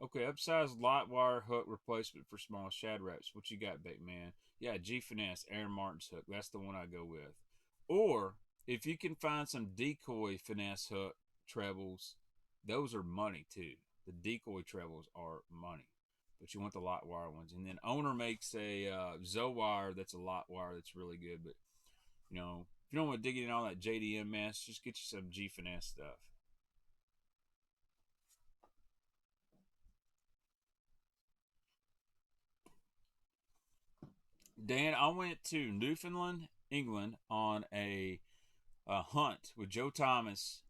Okay, upsized light wire hook replacement for small shad wraps. What you got, Baitman? Yeah, G Finesse, Aaron Martin's hook. That's the one I go with. Or if you can find some decoy finesse hook trebles, those are money too. The decoy trebles are money, but you want the light wire ones. And then Owner makes a Zoe wire that's a light wire that's really good. But if you don't want to dig in all that JDM mess, just get you some G Finesse stuff. Dan, I went to Newfoundland, England on a hunt with Joe Thomas,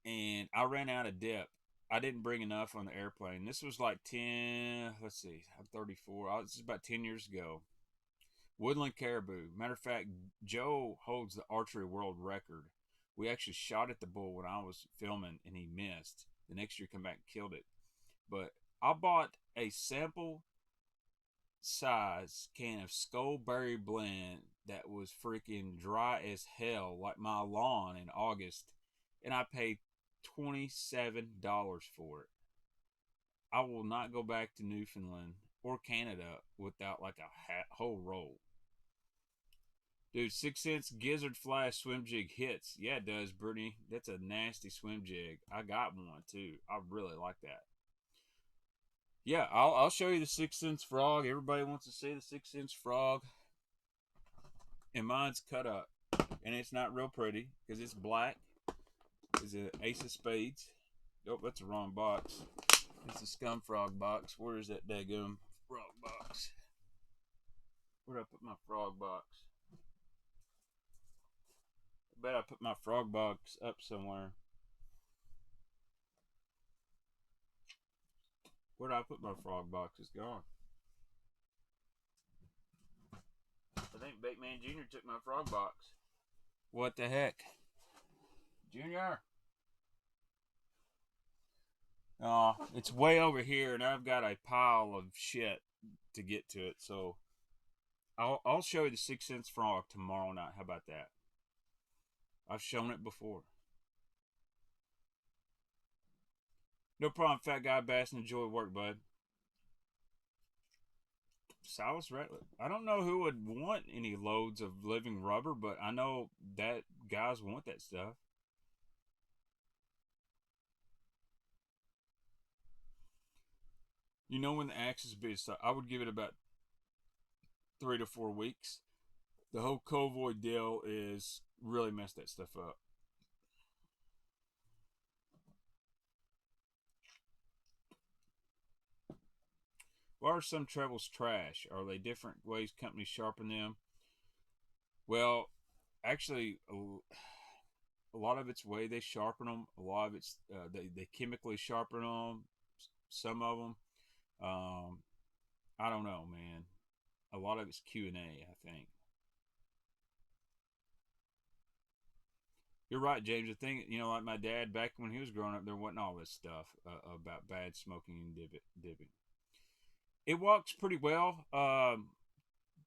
and I ran out of dip. I didn't bring enough on the airplane. This was like 10, let's see, I'm 34. This is about 10 years ago. Woodland caribou. Matter of fact, Joe holds the archery world record. We actually shot at the bull when I was filming, and he missed. The next year, come back and killed it. But I bought a sample size can of Skullberry blend that was freaking dry as hell, like my lawn in August, and I paid $27 for it. I will not go back to Newfoundland or Canada without like a whole roll. Dude, 6 cents Gizzard Flash swim jig hits. Yeah, it does, Brittany. That's a nasty swim jig. I got one too. I really like that. Yeah, I'll show you the 6 cents frog. Everybody wants to see the 6 cents frog. And mine's cut up. And it's not real pretty because it's black. It's an ace of spades. Oh, that's the wrong box. It's a Scum frog box. Where is that daggum frog box? Where did I put my frog box? I bet I put my frog box up somewhere. Where did I put my frog box? It's gone. I think Baitman Jr. took my frog box. What the heck? Junior? Oh, it's way over here, and I've got a pile of shit to get to it. So I'll show you the 6 cents frog tomorrow night. How about that? I've shown it before. No problem, fat guy bass, and enjoy work, bud. Silas Ratliff. I don't know who would want any loads of living rubber, but I know that guys want that stuff. When the axe is big, so I would give it about 3 to 4 weeks. The whole Covoy deal is really messed that stuff up. Why are some trebles trash? Are they different ways companies sharpen them? Well, actually, a lot of it's way they sharpen them. A lot of it's they chemically sharpen them. Some of them, I don't know, man. A lot of it's Q&A, I think. You're right, James. The thing, like my dad back when he was growing up, there wasn't all this stuff about bad smoking and dipping. It walks pretty well.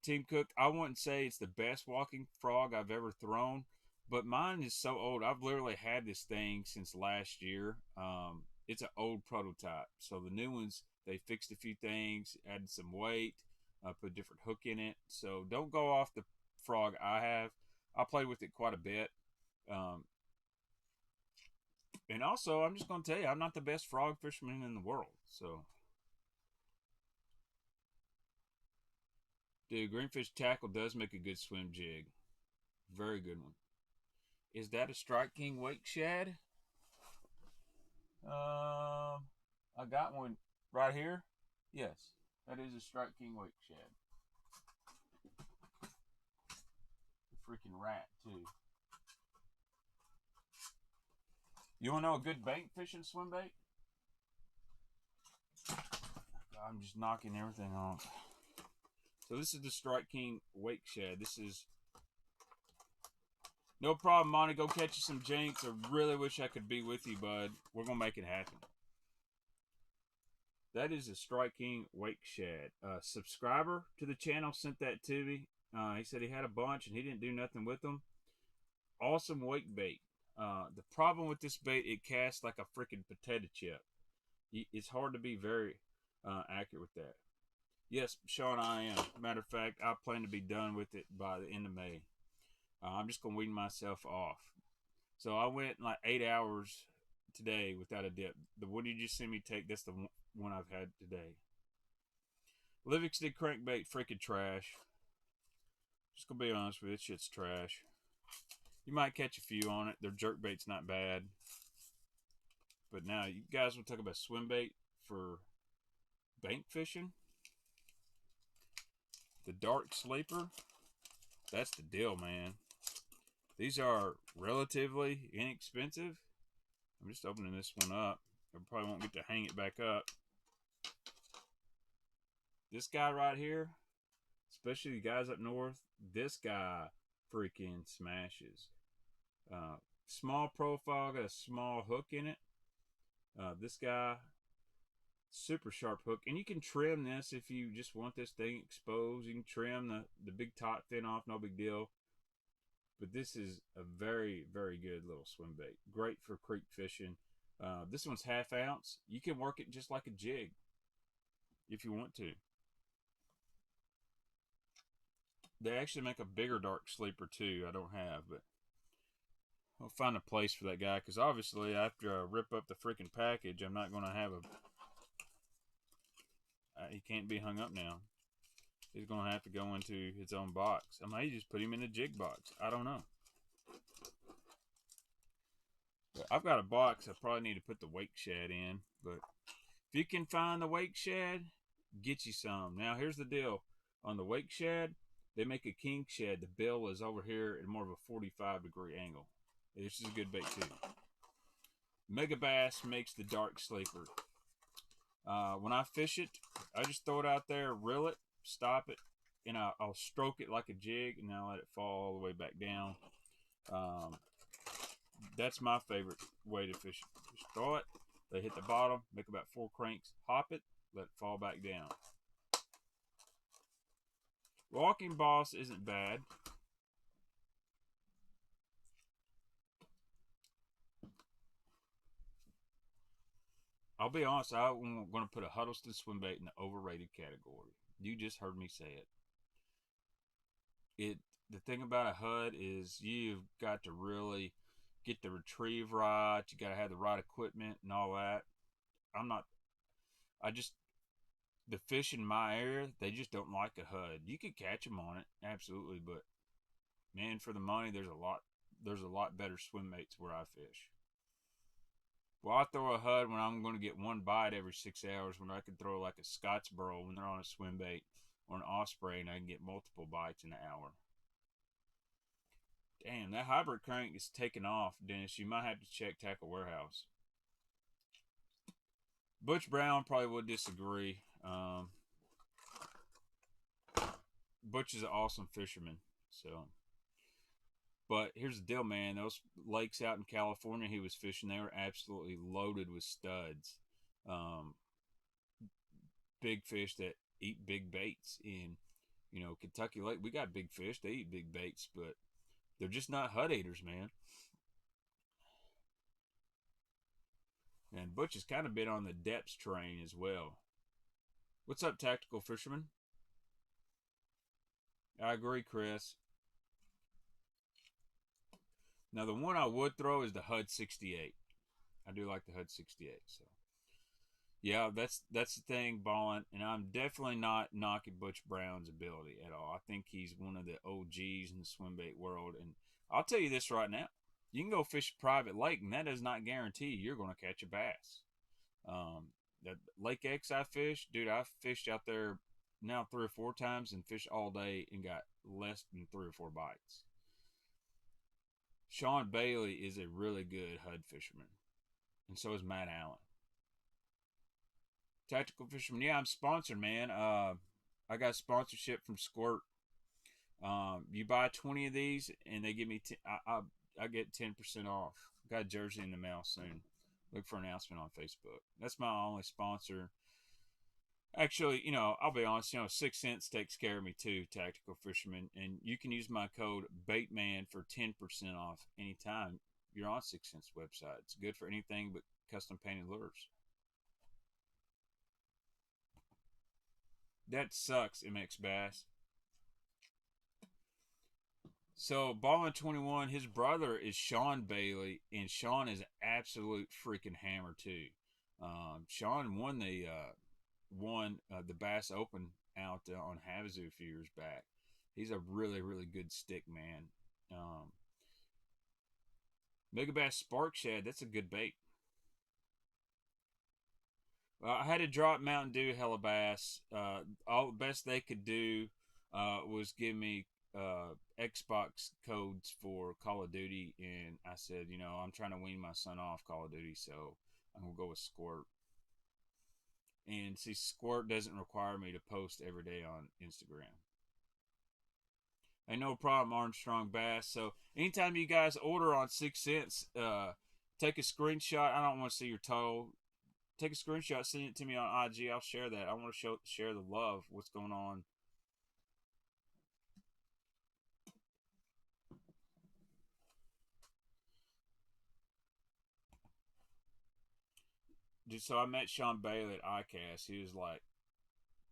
Team Cook, I wouldn't say it's the best walking frog I've ever thrown, but mine is so old. I've literally had this thing since last year. It's an old prototype. So the new ones, they fixed a few things, added some weight, put a different hook in it. So don't go off the frog I have. I played with it quite a bit. And also, I'm just going to tell you, I'm not the best frog fisherman in the world. So, dude, greenfish tackle does make a good swim jig. Very good one. Is that a Strike King wake shad? I got one right here. Yes, that is a Strike King wake shad. A freaking rat too. You want to know a good bait fishing swim bait? I'm just knocking everything off. So this is the Strike King wake shad. This is no problem, Monty. Go catch you some jinks. I really wish I could be with you, bud. We're gonna make it happen. That is a Strike King wake shad. Subscriber to the channel sent that to me. He said he had a bunch and he didn't do nothing with them. Awesome wake bait. The problem with this bait, it casts like a freaking potato chip. It's hard to be very accurate with that. Yes, Sean, I am. Matter of fact, I plan to be done with it by the end of May. I'm just going to wean myself off. So I went like 8 hours today without a dip. The one you just see me take, that's the one I've had today. Livingston crankbait, freaking trash. Just going to be honest with you, this shit's trash. You might catch a few on it. Their jerkbait's not bad. But now, you guys want to talk about swim bait for bank fishing? The Dark Sleeper, that's the deal, man. These are relatively inexpensive. I'm just opening this one up. I probably won't get to hang it back up. This guy right here, especially the guys up north, this guy freaking smashes. Small profile, got a small hook in it. This guy, super sharp hook. And you can trim this if you just want this thing exposed. You can trim the big top fin off, no big deal. But this is a very, very good little swim bait. Great for creek fishing. This one's 1/2 ounce. You can work it just like a jig if you want to. They actually make a bigger Dark Sleeper too. I don't have, but I'll find a place for that guy, because obviously after I rip up the freaking package, I'm not going to have a... he can't be hung up now. He's going to have to go into his own box. I might just put him in a jig box. I don't know. But I've got a box I probably need to put the wake shad in. But if you can find the wake shad, get you some. Now, here's the deal. On the wake shad, they make a king shad. The bill is over here at more of a 45-degree angle. This is a good bait too. Mega Bass makes the Dark Sleeper. When I fish it, I just throw it out there, reel it, stop it, and I'll stroke it like a jig, and then I'll let it fall all the way back down. That's my favorite way to fish it. Just throw it, they hit the bottom, make about 4 cranks, hop it, let it fall back down. Walking Boss isn't bad. I'll be honest, I'm going to put a Huddleston swim bait in the overrated category. You just heard me say it. The thing about a HUD is you've got to really get the retrieve right. You got to have the right equipment and all that. The fish in my area, they just don't like a HUD. You could catch them on it, absolutely, but man, for the money, there's a lot better swim baits where I fish. Well, I throw a HUD when I'm going to get one bite every 6 hours, when I can throw like a Scottsboro when they're on a swim bait, or an Osprey, and I can get multiple bites in an hour. Damn, that hybrid crank is taking off, Dennis. You might have to check Tackle Warehouse. Butch Brown probably would disagree. Butch is an awesome fisherman, so. But here's the deal, man. Those lakes out in California he was fishing, they were absolutely loaded with studs. Big fish that eat big baits. In, Kentucky Lake, we got big fish. They eat big baits, but they're just not HUD eaters, man. And Butch has kind of been on the depths train as well. What's up, Tactical Fisherman? I agree, Chris. Now, the one I would throw is the HUD 68. I do like the HUD 68. So, Yeah, that's the thing, Ballin, and I'm definitely not knocking Butch Brown's ability at all. I think he's one of the OGs in the swim bait world, and I'll tell you this right now: you can go fish a private lake, and that does not guarantee you're going to catch a bass. Um, that Lake X I fished, dude, I fished out there now 3 or 4 times and fished all day and got less than 3 or 4 bites. Sean Bailey is a really good HUD fisherman, and so is Matt Allen. Tactical fisherman, yeah, I'm sponsored, man. I got sponsorship from Squirt. You buy 20 of these, and they give me I get 10% off. Got a jersey in the mail soon. Look for an announcement on Facebook. That's my only sponsor. Actually, I'll be honest. 6 cents takes care of me too. Tactical fisherman, and you can use my code Baitman for 10% off anytime you're on 6 cents website. It's good for anything but custom painted lures. That sucks, MX Bass. So, Ballin 21, his brother is Sean Bailey, and Sean is an absolute freaking hammer too. Sean won the Bass Open out on Havasu a few years back. He's a really really good stick man. Mega Bass Spark Shad, that's a good bait. I had to drop Mountain Dew Hellabass. All the best they could do was give me Xbox codes for Call of Duty, and I said, I'm trying to wean my son off Call of Duty, so I'm gonna go with Squirt. And see, Squirt doesn't require me to post every day on Instagram. Ain't no problem, Armstrong Bass. So anytime you guys order on 6 cents, take a screenshot. I don't want to see your toe. Take a screenshot, send it to me on IG. I'll share that. I want to share the love. What's going on? Dude, so I met Sean Bailey at ICAST. He was like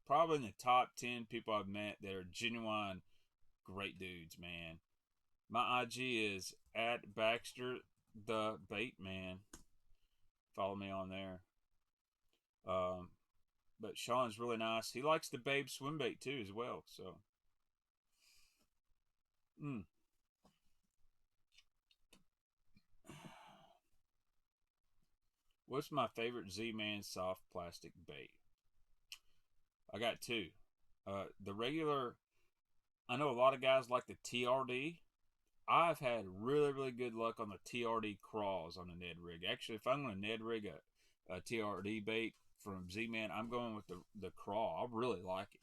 probably in the top 10 people I've met that are genuine great dudes, man. My IG is at Baxter the Baitman. Follow me on there. Um, but Sean's really nice. He likes the Babe swim bait too as well. So, mm. What's my favorite Z-Man soft plastic bait? I got two. The regular, I know a lot of guys like the TRD. I've had really, really good luck on the TRD craws on the Ned rig. Actually, if I'm going to Ned rig a TRD bait from Z-Man, I'm going with the craw. I really like it.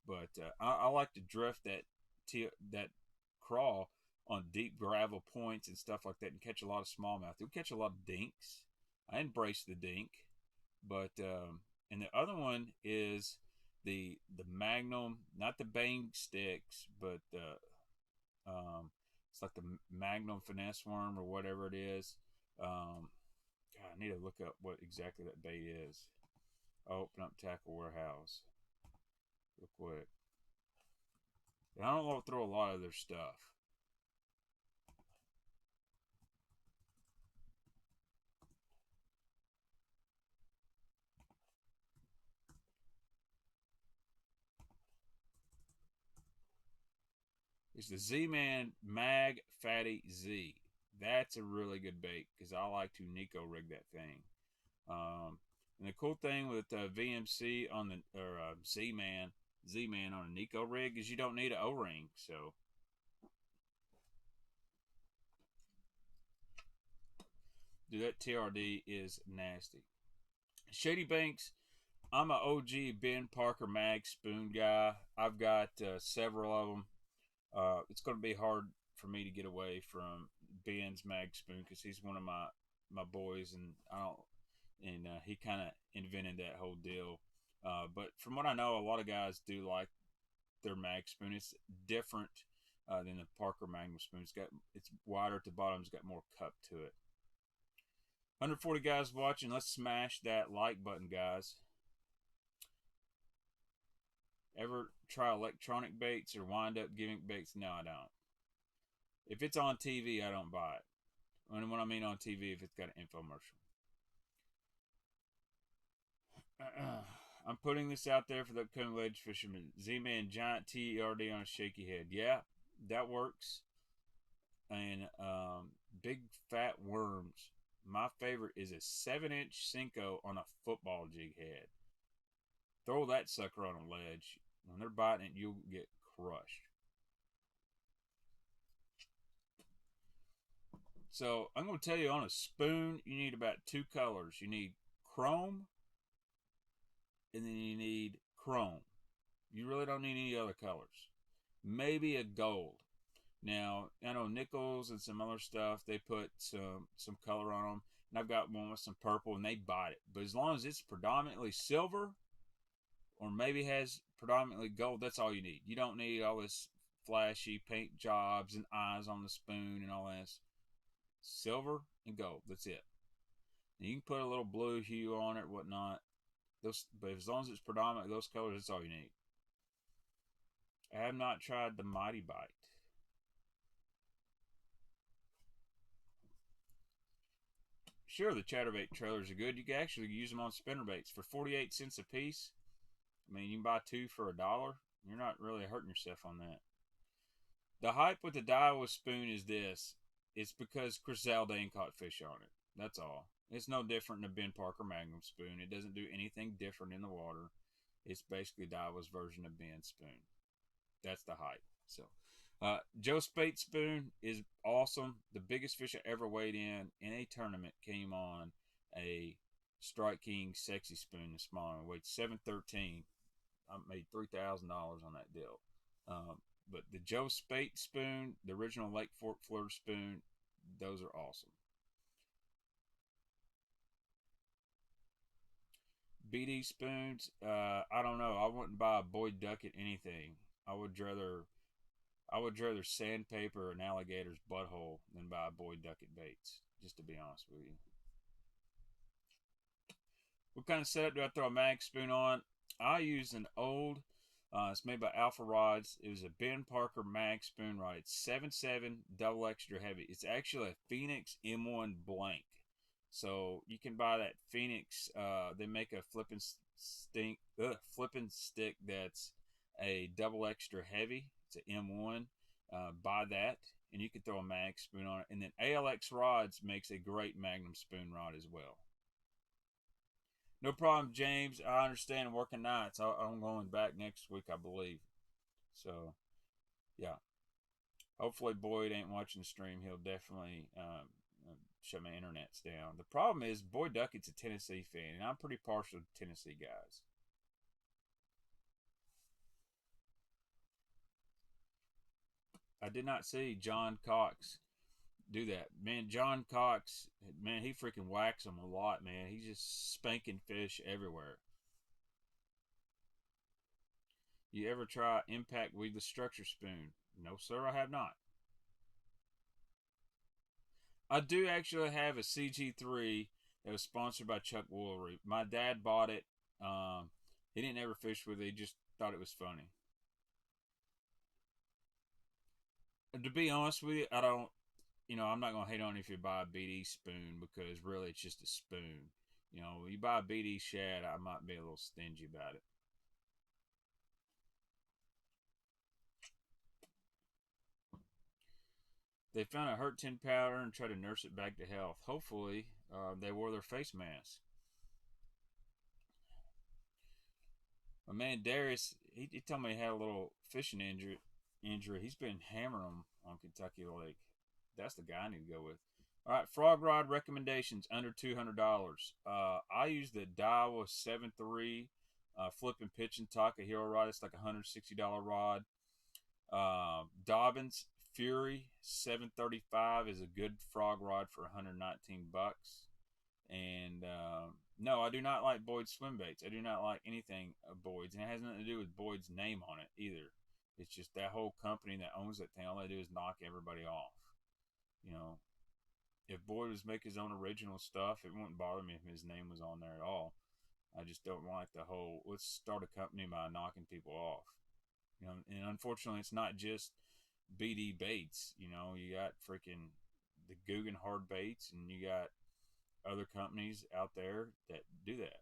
But I like to drift that craw on deep gravel points and stuff like that and catch a lot of smallmouth. You'll catch a lot of dinks. I embrace the dink. But and the other one is the Magnum, not the Bang sticks, but it's like the Magnum finesse worm or whatever it is. God, I need to look up what exactly that bait is. I'll open up Tackle Warehouse real quick. And I don't want to throw a lot of their stuff. It's the Z-Man Mag Fatty Z. That's a really good bait because I like to Nico rig that thing. And the cool thing with VMC on the or Z-Man on a Nico rig is you don't need an O-ring. So dude, that TRD is nasty. Shady Banks, I'm an OG Ben Parker mag spoon guy. I've got several of them. It's going to be hard for me to get away from Ben's mag spoon because he's one of my boys, and he kind of invented that whole deal. But from what I know, a lot of guys do like their mag spoon. It's different than the Parker Magnum spoon. It's wider at the bottom. It's got more cup to it. 140 guys watching. Let's smash that like button, guys. Ever try electronic baits or wind up gimmick baits? No, I don't. If it's on TV, I don't buy it. And what I mean on TV, if it's got an infomercial. I'm putting this out there for the upcoming ledge fisherman. Z-Man Giant TERD on a shaky head. Yeah, that works. And big fat worms. My favorite is a 7-inch Cinco on a football jig head. Throw that sucker on a ledge. When they're biting it, you'll get crushed. So I'm going to tell you, on a spoon, you need about 2 colors. You need chrome, and then you need chrome. You really don't need any other colors. Maybe a gold. Now, I know Nickels and some other stuff, they put some color on them. And I've got one with some purple, and they bite it. But as long as it's predominantly silver, or maybe has predominantly gold, that's all you need. You don't need all this flashy paint jobs and eyes on the spoon and all this. Silver and gold, that's it. And you can put a little blue hue on it or whatnot. But as long as it's predominantly those colors, that's all you need. I have not tried the Mighty Bite. Sure, the chatterbait trailers are good. You can actually use them on spinnerbaits for 48 cents a piece. I mean, you can buy 2 for $1. You're not really hurting yourself on that. The hype with the Daiwa spoon is this. It's because Chris Zaldane caught fish on it. That's all. It's no different than a Ben Parker Magnum spoon. It doesn't do anything different in the water. It's basically Daiwa's version of Ben's spoon. That's the hype. So, Joe Spate spoon is awesome. The biggest fish I ever weighed in a tournament came on a Strike King Sexy spoon, the smaller one. Weighed 713. I made $3,000 on that deal. But the Joe Spate spoon, the original Lake Fork, Florida spoon, those are awesome. BD spoons, I don't know. I wouldn't buy a Boyd Duckett anything. I would rather sandpaper an alligator's butthole than buy Boyd Duckett baits, just to be honest with you. What kind of setup do I throw a mag spoon on? I use an old, it's made by Alpha Rods. It was a Ben Parker mag spoon rod. It's 7.7 double extra heavy. It's actually a Phoenix M1 blank. So you can buy that Phoenix. They make a flipping stick that's a double extra heavy. It's an M1. Buy that, and you can throw a mag spoon on it. And then ALX Rods makes a great Magnum spoon rod as well. No problem, James. I understand working nights. I'm going back next week, I believe. So, yeah. Hopefully Boyd ain't watching the stream. He'll definitely shut my internets down. The problem is Boyd Duckett's a Tennessee fan, and I'm pretty partial to Tennessee guys. I did not see John Cox do that. Man, John Cox, man, he freaking whacks them a lot, man. He's just spanking fish everywhere. You ever try Impact with the structure spoon? No, sir, I have not. I do actually have a CG3 that was sponsored by Chuck Woolery. My dad bought it. He didn't ever fish with it. He just thought it was funny. To be honest with you, I don't, I'm not going to hate on if you buy a BD spoon, because really it's just a spoon. You buy a BD shad, I might be a little stingy about it. They found a hurt tin powder and tried to nurse it back to health. Hopefully, they wore their face mask. My man Darius, he told me he had a little fishing injury. He's been hammering them on Kentucky Lake. That's the guy I need to go with. All right, frog rod recommendations under $200. I use the Daiwa 7.3 flip and pitch and Taka Hero rod. It's like a $160 rod. Dobbins Fury 735 is a good frog rod for 119 bucks. And no, I do not like Boyd's swim baits. I do not like anything of Boyd's, and it has nothing to do with Boyd's name on it either. It's just that whole company that owns that thing. All they do is knock everybody off. If Boyd was make his own original stuff, it wouldn't bother me if his name was on there at all. I just don't like the whole, let's start a company by knocking people off. And unfortunately, it's not just BD baits. You got freaking the Guggen hard baits, and you got other companies out there that do that.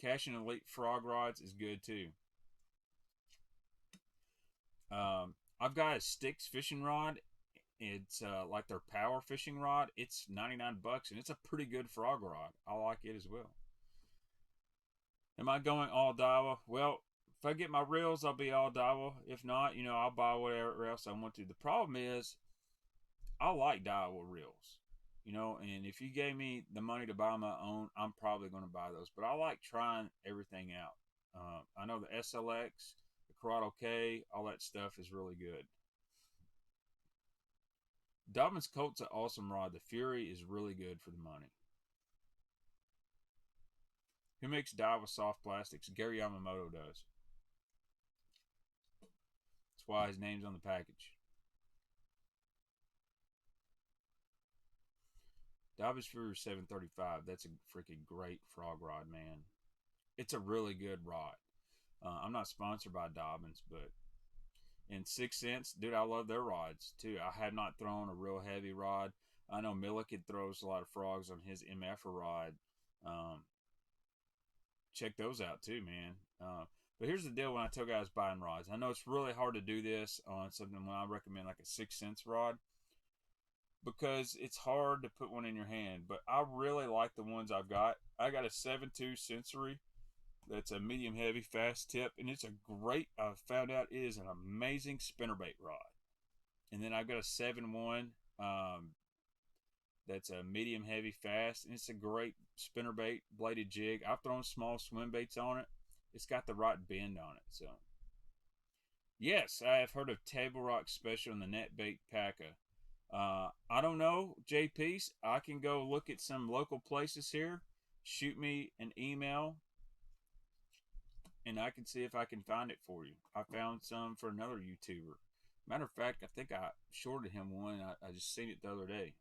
Cashing Elite Frog Rods is good too. I've got a Sticks fishing rod. It's like their power fishing rod. It's 99 bucks and it's a pretty good frog rod. I like it as well. Am I going all Daiwa? Well, if I get my reels, I'll be all Daiwa. If not, I'll buy whatever else I want to. The problem is, I like Daiwa reels. And if you gave me the money to buy my own, I'm probably going to buy those. But I like trying everything out. I know the SLX, the Corrado K, all that stuff is really good. Dobbins Colt's an awesome rod. The Fury is really good for the money. Who makes Daiwa soft plastics? Gary Yamamoto does. That's why his name's on the package. Daiwa's Fury 735. That's a freaking great frog rod, man. It's a really good rod. I'm not sponsored by Dobbins, but in 6 cents, dude, I love their rods too. I have not thrown a real heavy rod. I know Milliken throws a lot of frogs on his MF rod. Check those out too, man. But here's the deal when I tell guys buying rods. I know it's really hard to do this on something when I recommend like a 6 cents rod because it's hard to put one in your hand. But I really like the ones I've got. I got a 7.2 Sensory. That's a medium heavy fast tip, and it's a great, I found out it is an amazing spinnerbait rod. And then I've got a 7.1 that's a medium heavy fast, and it's a great spinnerbait bladed jig. I've thrown small swim baits on it. It's got the right bend on it. So yes, I have heard of Table Rock Special and the Netbait Paca. I don't know, JP. I can go look at some local places here. Shoot me an email and I can see if I can find it for you. I found some for another YouTuber. Matter of fact, I think I shorted him one. I just seen it the other day.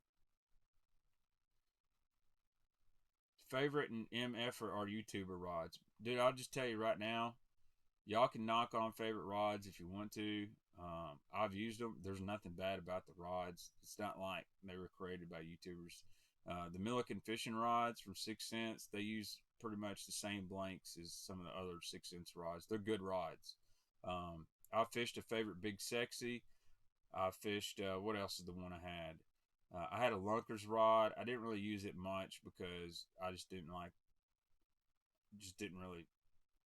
Favorite and MF or YouTuber rods? Dude, I'll just tell you right now, y'all can knock on favorite rods if you want to. I've used them. There's nothing bad about the rods. It's not like they were created by YouTubers. The Milliken fishing rods from 6 cents, they use pretty much the same blanks as some of the other 6 cents rods. They're good rods. I fished a favorite Big Sexy. I fished, what else is the one I had? I had a Lunkers rod. I didn't really use it much because I just didn't really,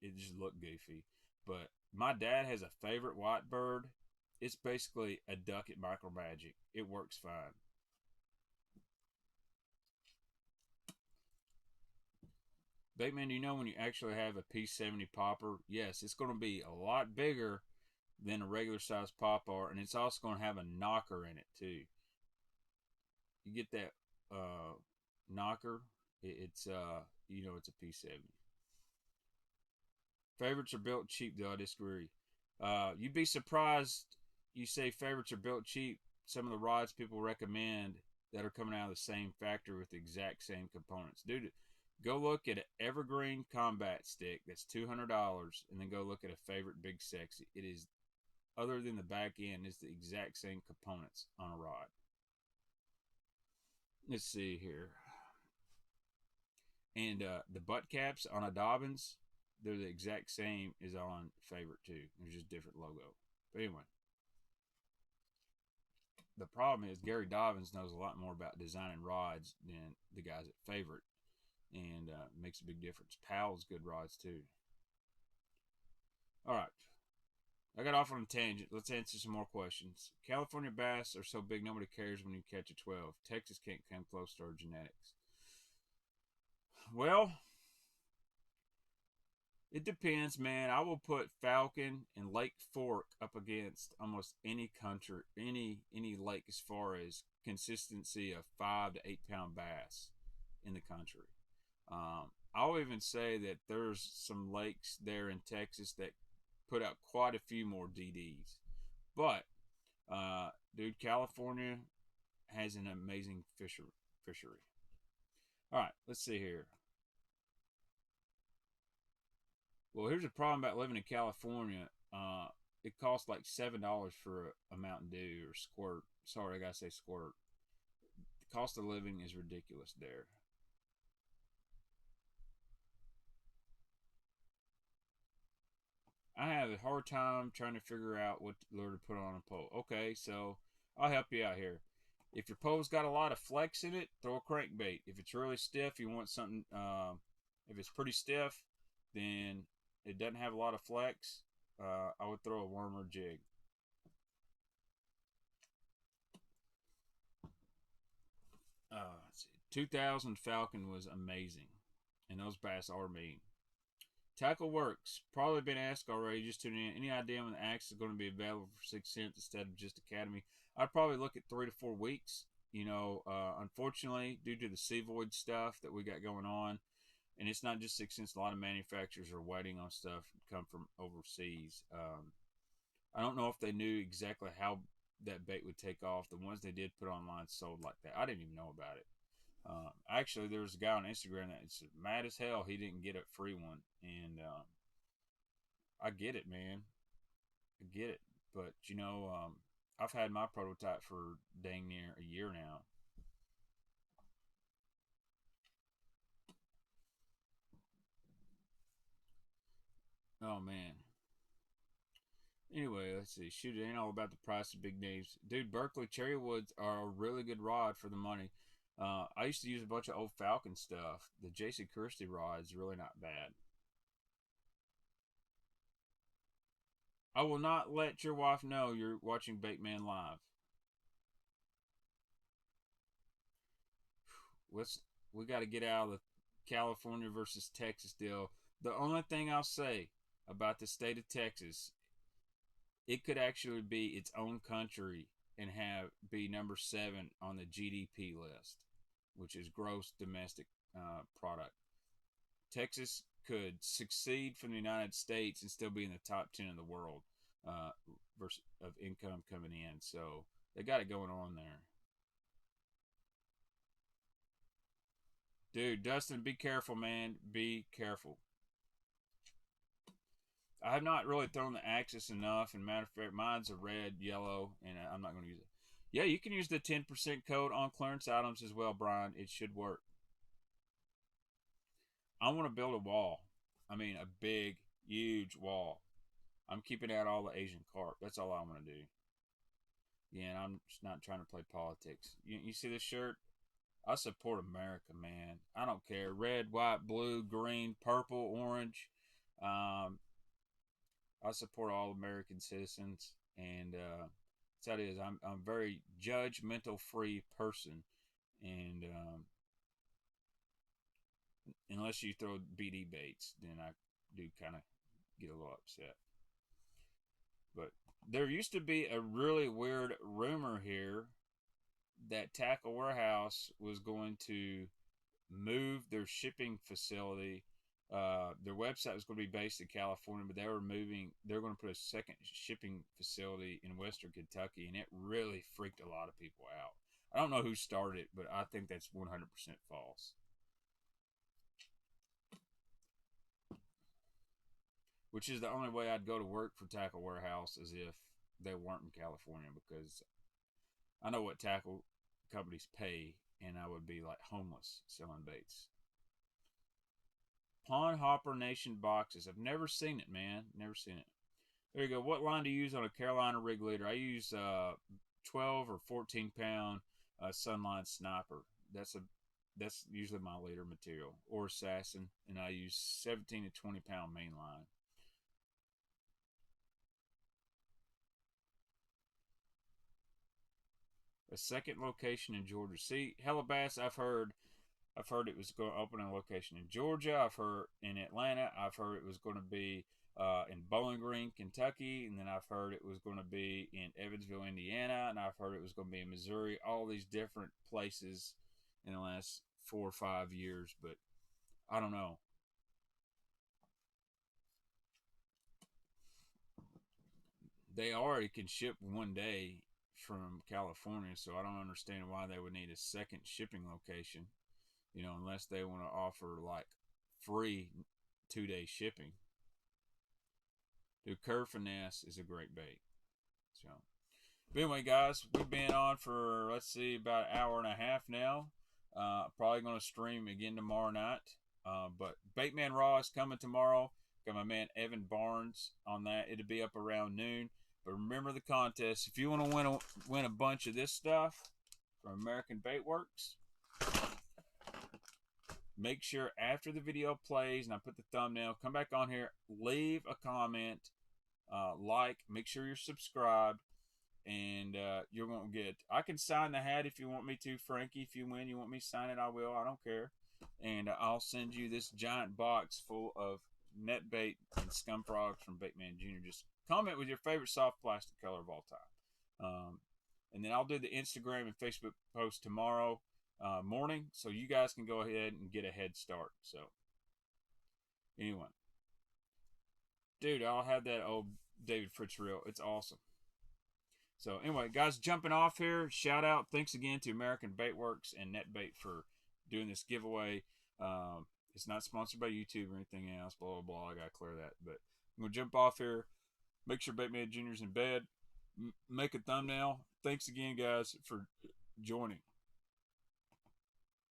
it just looked goofy. But my dad has a favorite white bird. It's basically a duck at Micro Magic. It works fine. Baitman, do you know when you actually have a P70 popper? Yes, it's going to be a lot bigger than a regular size popper, and it's also going to have a knocker in it too. You get that knocker, it's it's a P70. Favorites are built cheap, though. I disagree. You'd be surprised. You say favorites are built cheap. Some of the rods people recommend that are coming out of the same factory with the exact same components. Dude, go look at an Evergreen Combat Stick that's $200, and then go look at a favorite Big Sexy. It is, other than the back end, is the exact same components on a rod. Let's see here. And the butt caps on a Dobbins, they're the exact same as on favorite too. There's just different logo. But anyway, the problem is Gary Dobbins knows a lot more about designing rods than the guys at Favorite, and makes a big difference. Powell's good rods too. All right, I got off on a tangent. Let's answer some more questions. California bass are so big nobody cares when you catch a 12. Texas can't come close to our genetics. Well, it depends, man. I will put Falcon and Lake Fork up against almost any country, any lake as far as consistency of 5 to 8 pound bass in the country. I'll even say that there's some lakes there in Texas that put out quite a few more DDs. But, dude, California has an amazing fishery. All right, let's see here. Well, here's the problem about living in California. It costs like $7 for a Mountain Dew or Squirt. Sorry, I gotta say Squirt. The cost of living is ridiculous there. I have a hard time trying to figure out what lure to put on a pole. Okay, so I'll help you out here. If your pole's got a lot of flex in it, throw a crankbait. If it's really stiff, you want something. If it's pretty stiff, then it doesn't have a lot of flex. I would throw a worm or jig. Let's see. 2000 Falcon was amazing, and those bass are mean. Tackle Works. Probably been asked already. Just tuning in. Any idea when the axe is going to be available for 6 cents instead of just Academy? I'd probably look at 3 to 4 weeks. You know, unfortunately, due to the sea void stuff that we got going on, and it's not just 6 cents. A lot of manufacturers are waiting on stuff to come from overseas. I don't know if they knew exactly how that bait would take off. The ones they did put online sold like that. I didn't even know about it. Actually, there was a guy on Instagram that's mad as hell he didn't get a free one, and I get it, man. I get it, but you know, I've had my prototype for dang near a year now. Oh man. Anyway, let's see. Shoot, it ain't all about the price of big names, dude. Berkeley cherry woods are a really good rod for the money. I used to use a bunch of old Falcon stuff. The JC Christie rod is really not bad. I will not let your wife know you're watching Baitman live. Let's we got to get out of the California versus Texas deal. The only thing I'll say about the state of Texas, it could actually be its own country and have be number 7 on the GDP list, which is gross domestic product. Texas could succeed from the United States and still be in the top 10 in the world versus of income coming in. So they got it going on there. Dude, Dustin, be careful, man. Be careful. I have not really thrown the Axis enough. And matter of fact, mine's a red, yellow, and I'm not going to use it. Yeah, you can use the 10% code on clearance items as well, Brian. It should work. I want to build a wall. I mean, a big, huge wall. I'm keeping out all the Asian carp. That's all I want to do. Yeah, and I'm just not trying to play politics. You see this shirt? I support America, man. I don't care. Red, white, blue, green, purple, orange. Um, I support all American citizens, and that's how it is. I'm a very judgmental free person, and unless you throw BD baits, then I do kind of get a little upset. But there used to be a really weird rumor here that Tackle Warehouse was going to move their shipping facility. Their website was going to be based in California, but they were moving. They're going to put a second shipping facility in Western Kentucky, and it really freaked a lot of people out. I don't know who started it, but I think that's 100% false. Which is the only way I'd go to work for Tackle Warehouse as if they weren't in California, because I know what tackle companies pay, and I would be like homeless selling baits. Pond Hopper Nation boxes. I've never seen it, man. Never seen it. There you go. What line do you use on a Carolina rig leader? I use 12 or 14 pound Sunline Sniper. That's usually my leader material, or Assassin, and I use 17 to 20 pound main line. A second location in Georgia. See, Hellabass, I've heard it was going to open a location in Georgia. I've heard in Atlanta. I've heard it was going to be in Bowling Green, Kentucky, and then I've heard it was going to be in Evansville, Indiana, and I've heard it was going to be in Missouri. All these different places in the last 4 or 5 years, but I don't know. They already can ship one day from California, so I don't understand why they would need a second shipping location, unless they want to offer like free 2-day shipping. Dude, Curve Finesse is a great bait. So, but anyway, guys, we've been on for, let's see, about an hour and a half now. Probably going to stream again tomorrow night. But Baitman Raw is coming tomorrow. Got my man Evan Barnes on that. It'll be up around noon. But remember the contest. If you want to win a bunch of this stuff from American Baitworks, make sure after the video plays and I put the thumbnail, come back on here, leave a comment, make sure you're subscribed, and you're going to get. I can sign the hat if you want me to, Frankie. If you win, you want me to sign it, I will. I don't care. And I'll send you this giant box full of Netbait and Scum frogs from Baitman Jr. Just comment with your favorite soft plastic color of all time. And then I'll do the Instagram and Facebook post tomorrow morning, so you guys can go ahead and get a head start. So anyway, dude, I'll have that old David Fritz reel. It's awesome. So anyway, guys, jumping off here, shout out, thanks again to American Baitworks and Netbait for doing this giveaway. It's not sponsored by YouTube or anything else, blah, blah, blah. I got to clear that. But I'm going to jump off here. Make sure Baitman Jr.'s in bed. Make a thumbnail. Thanks again, guys, for joining.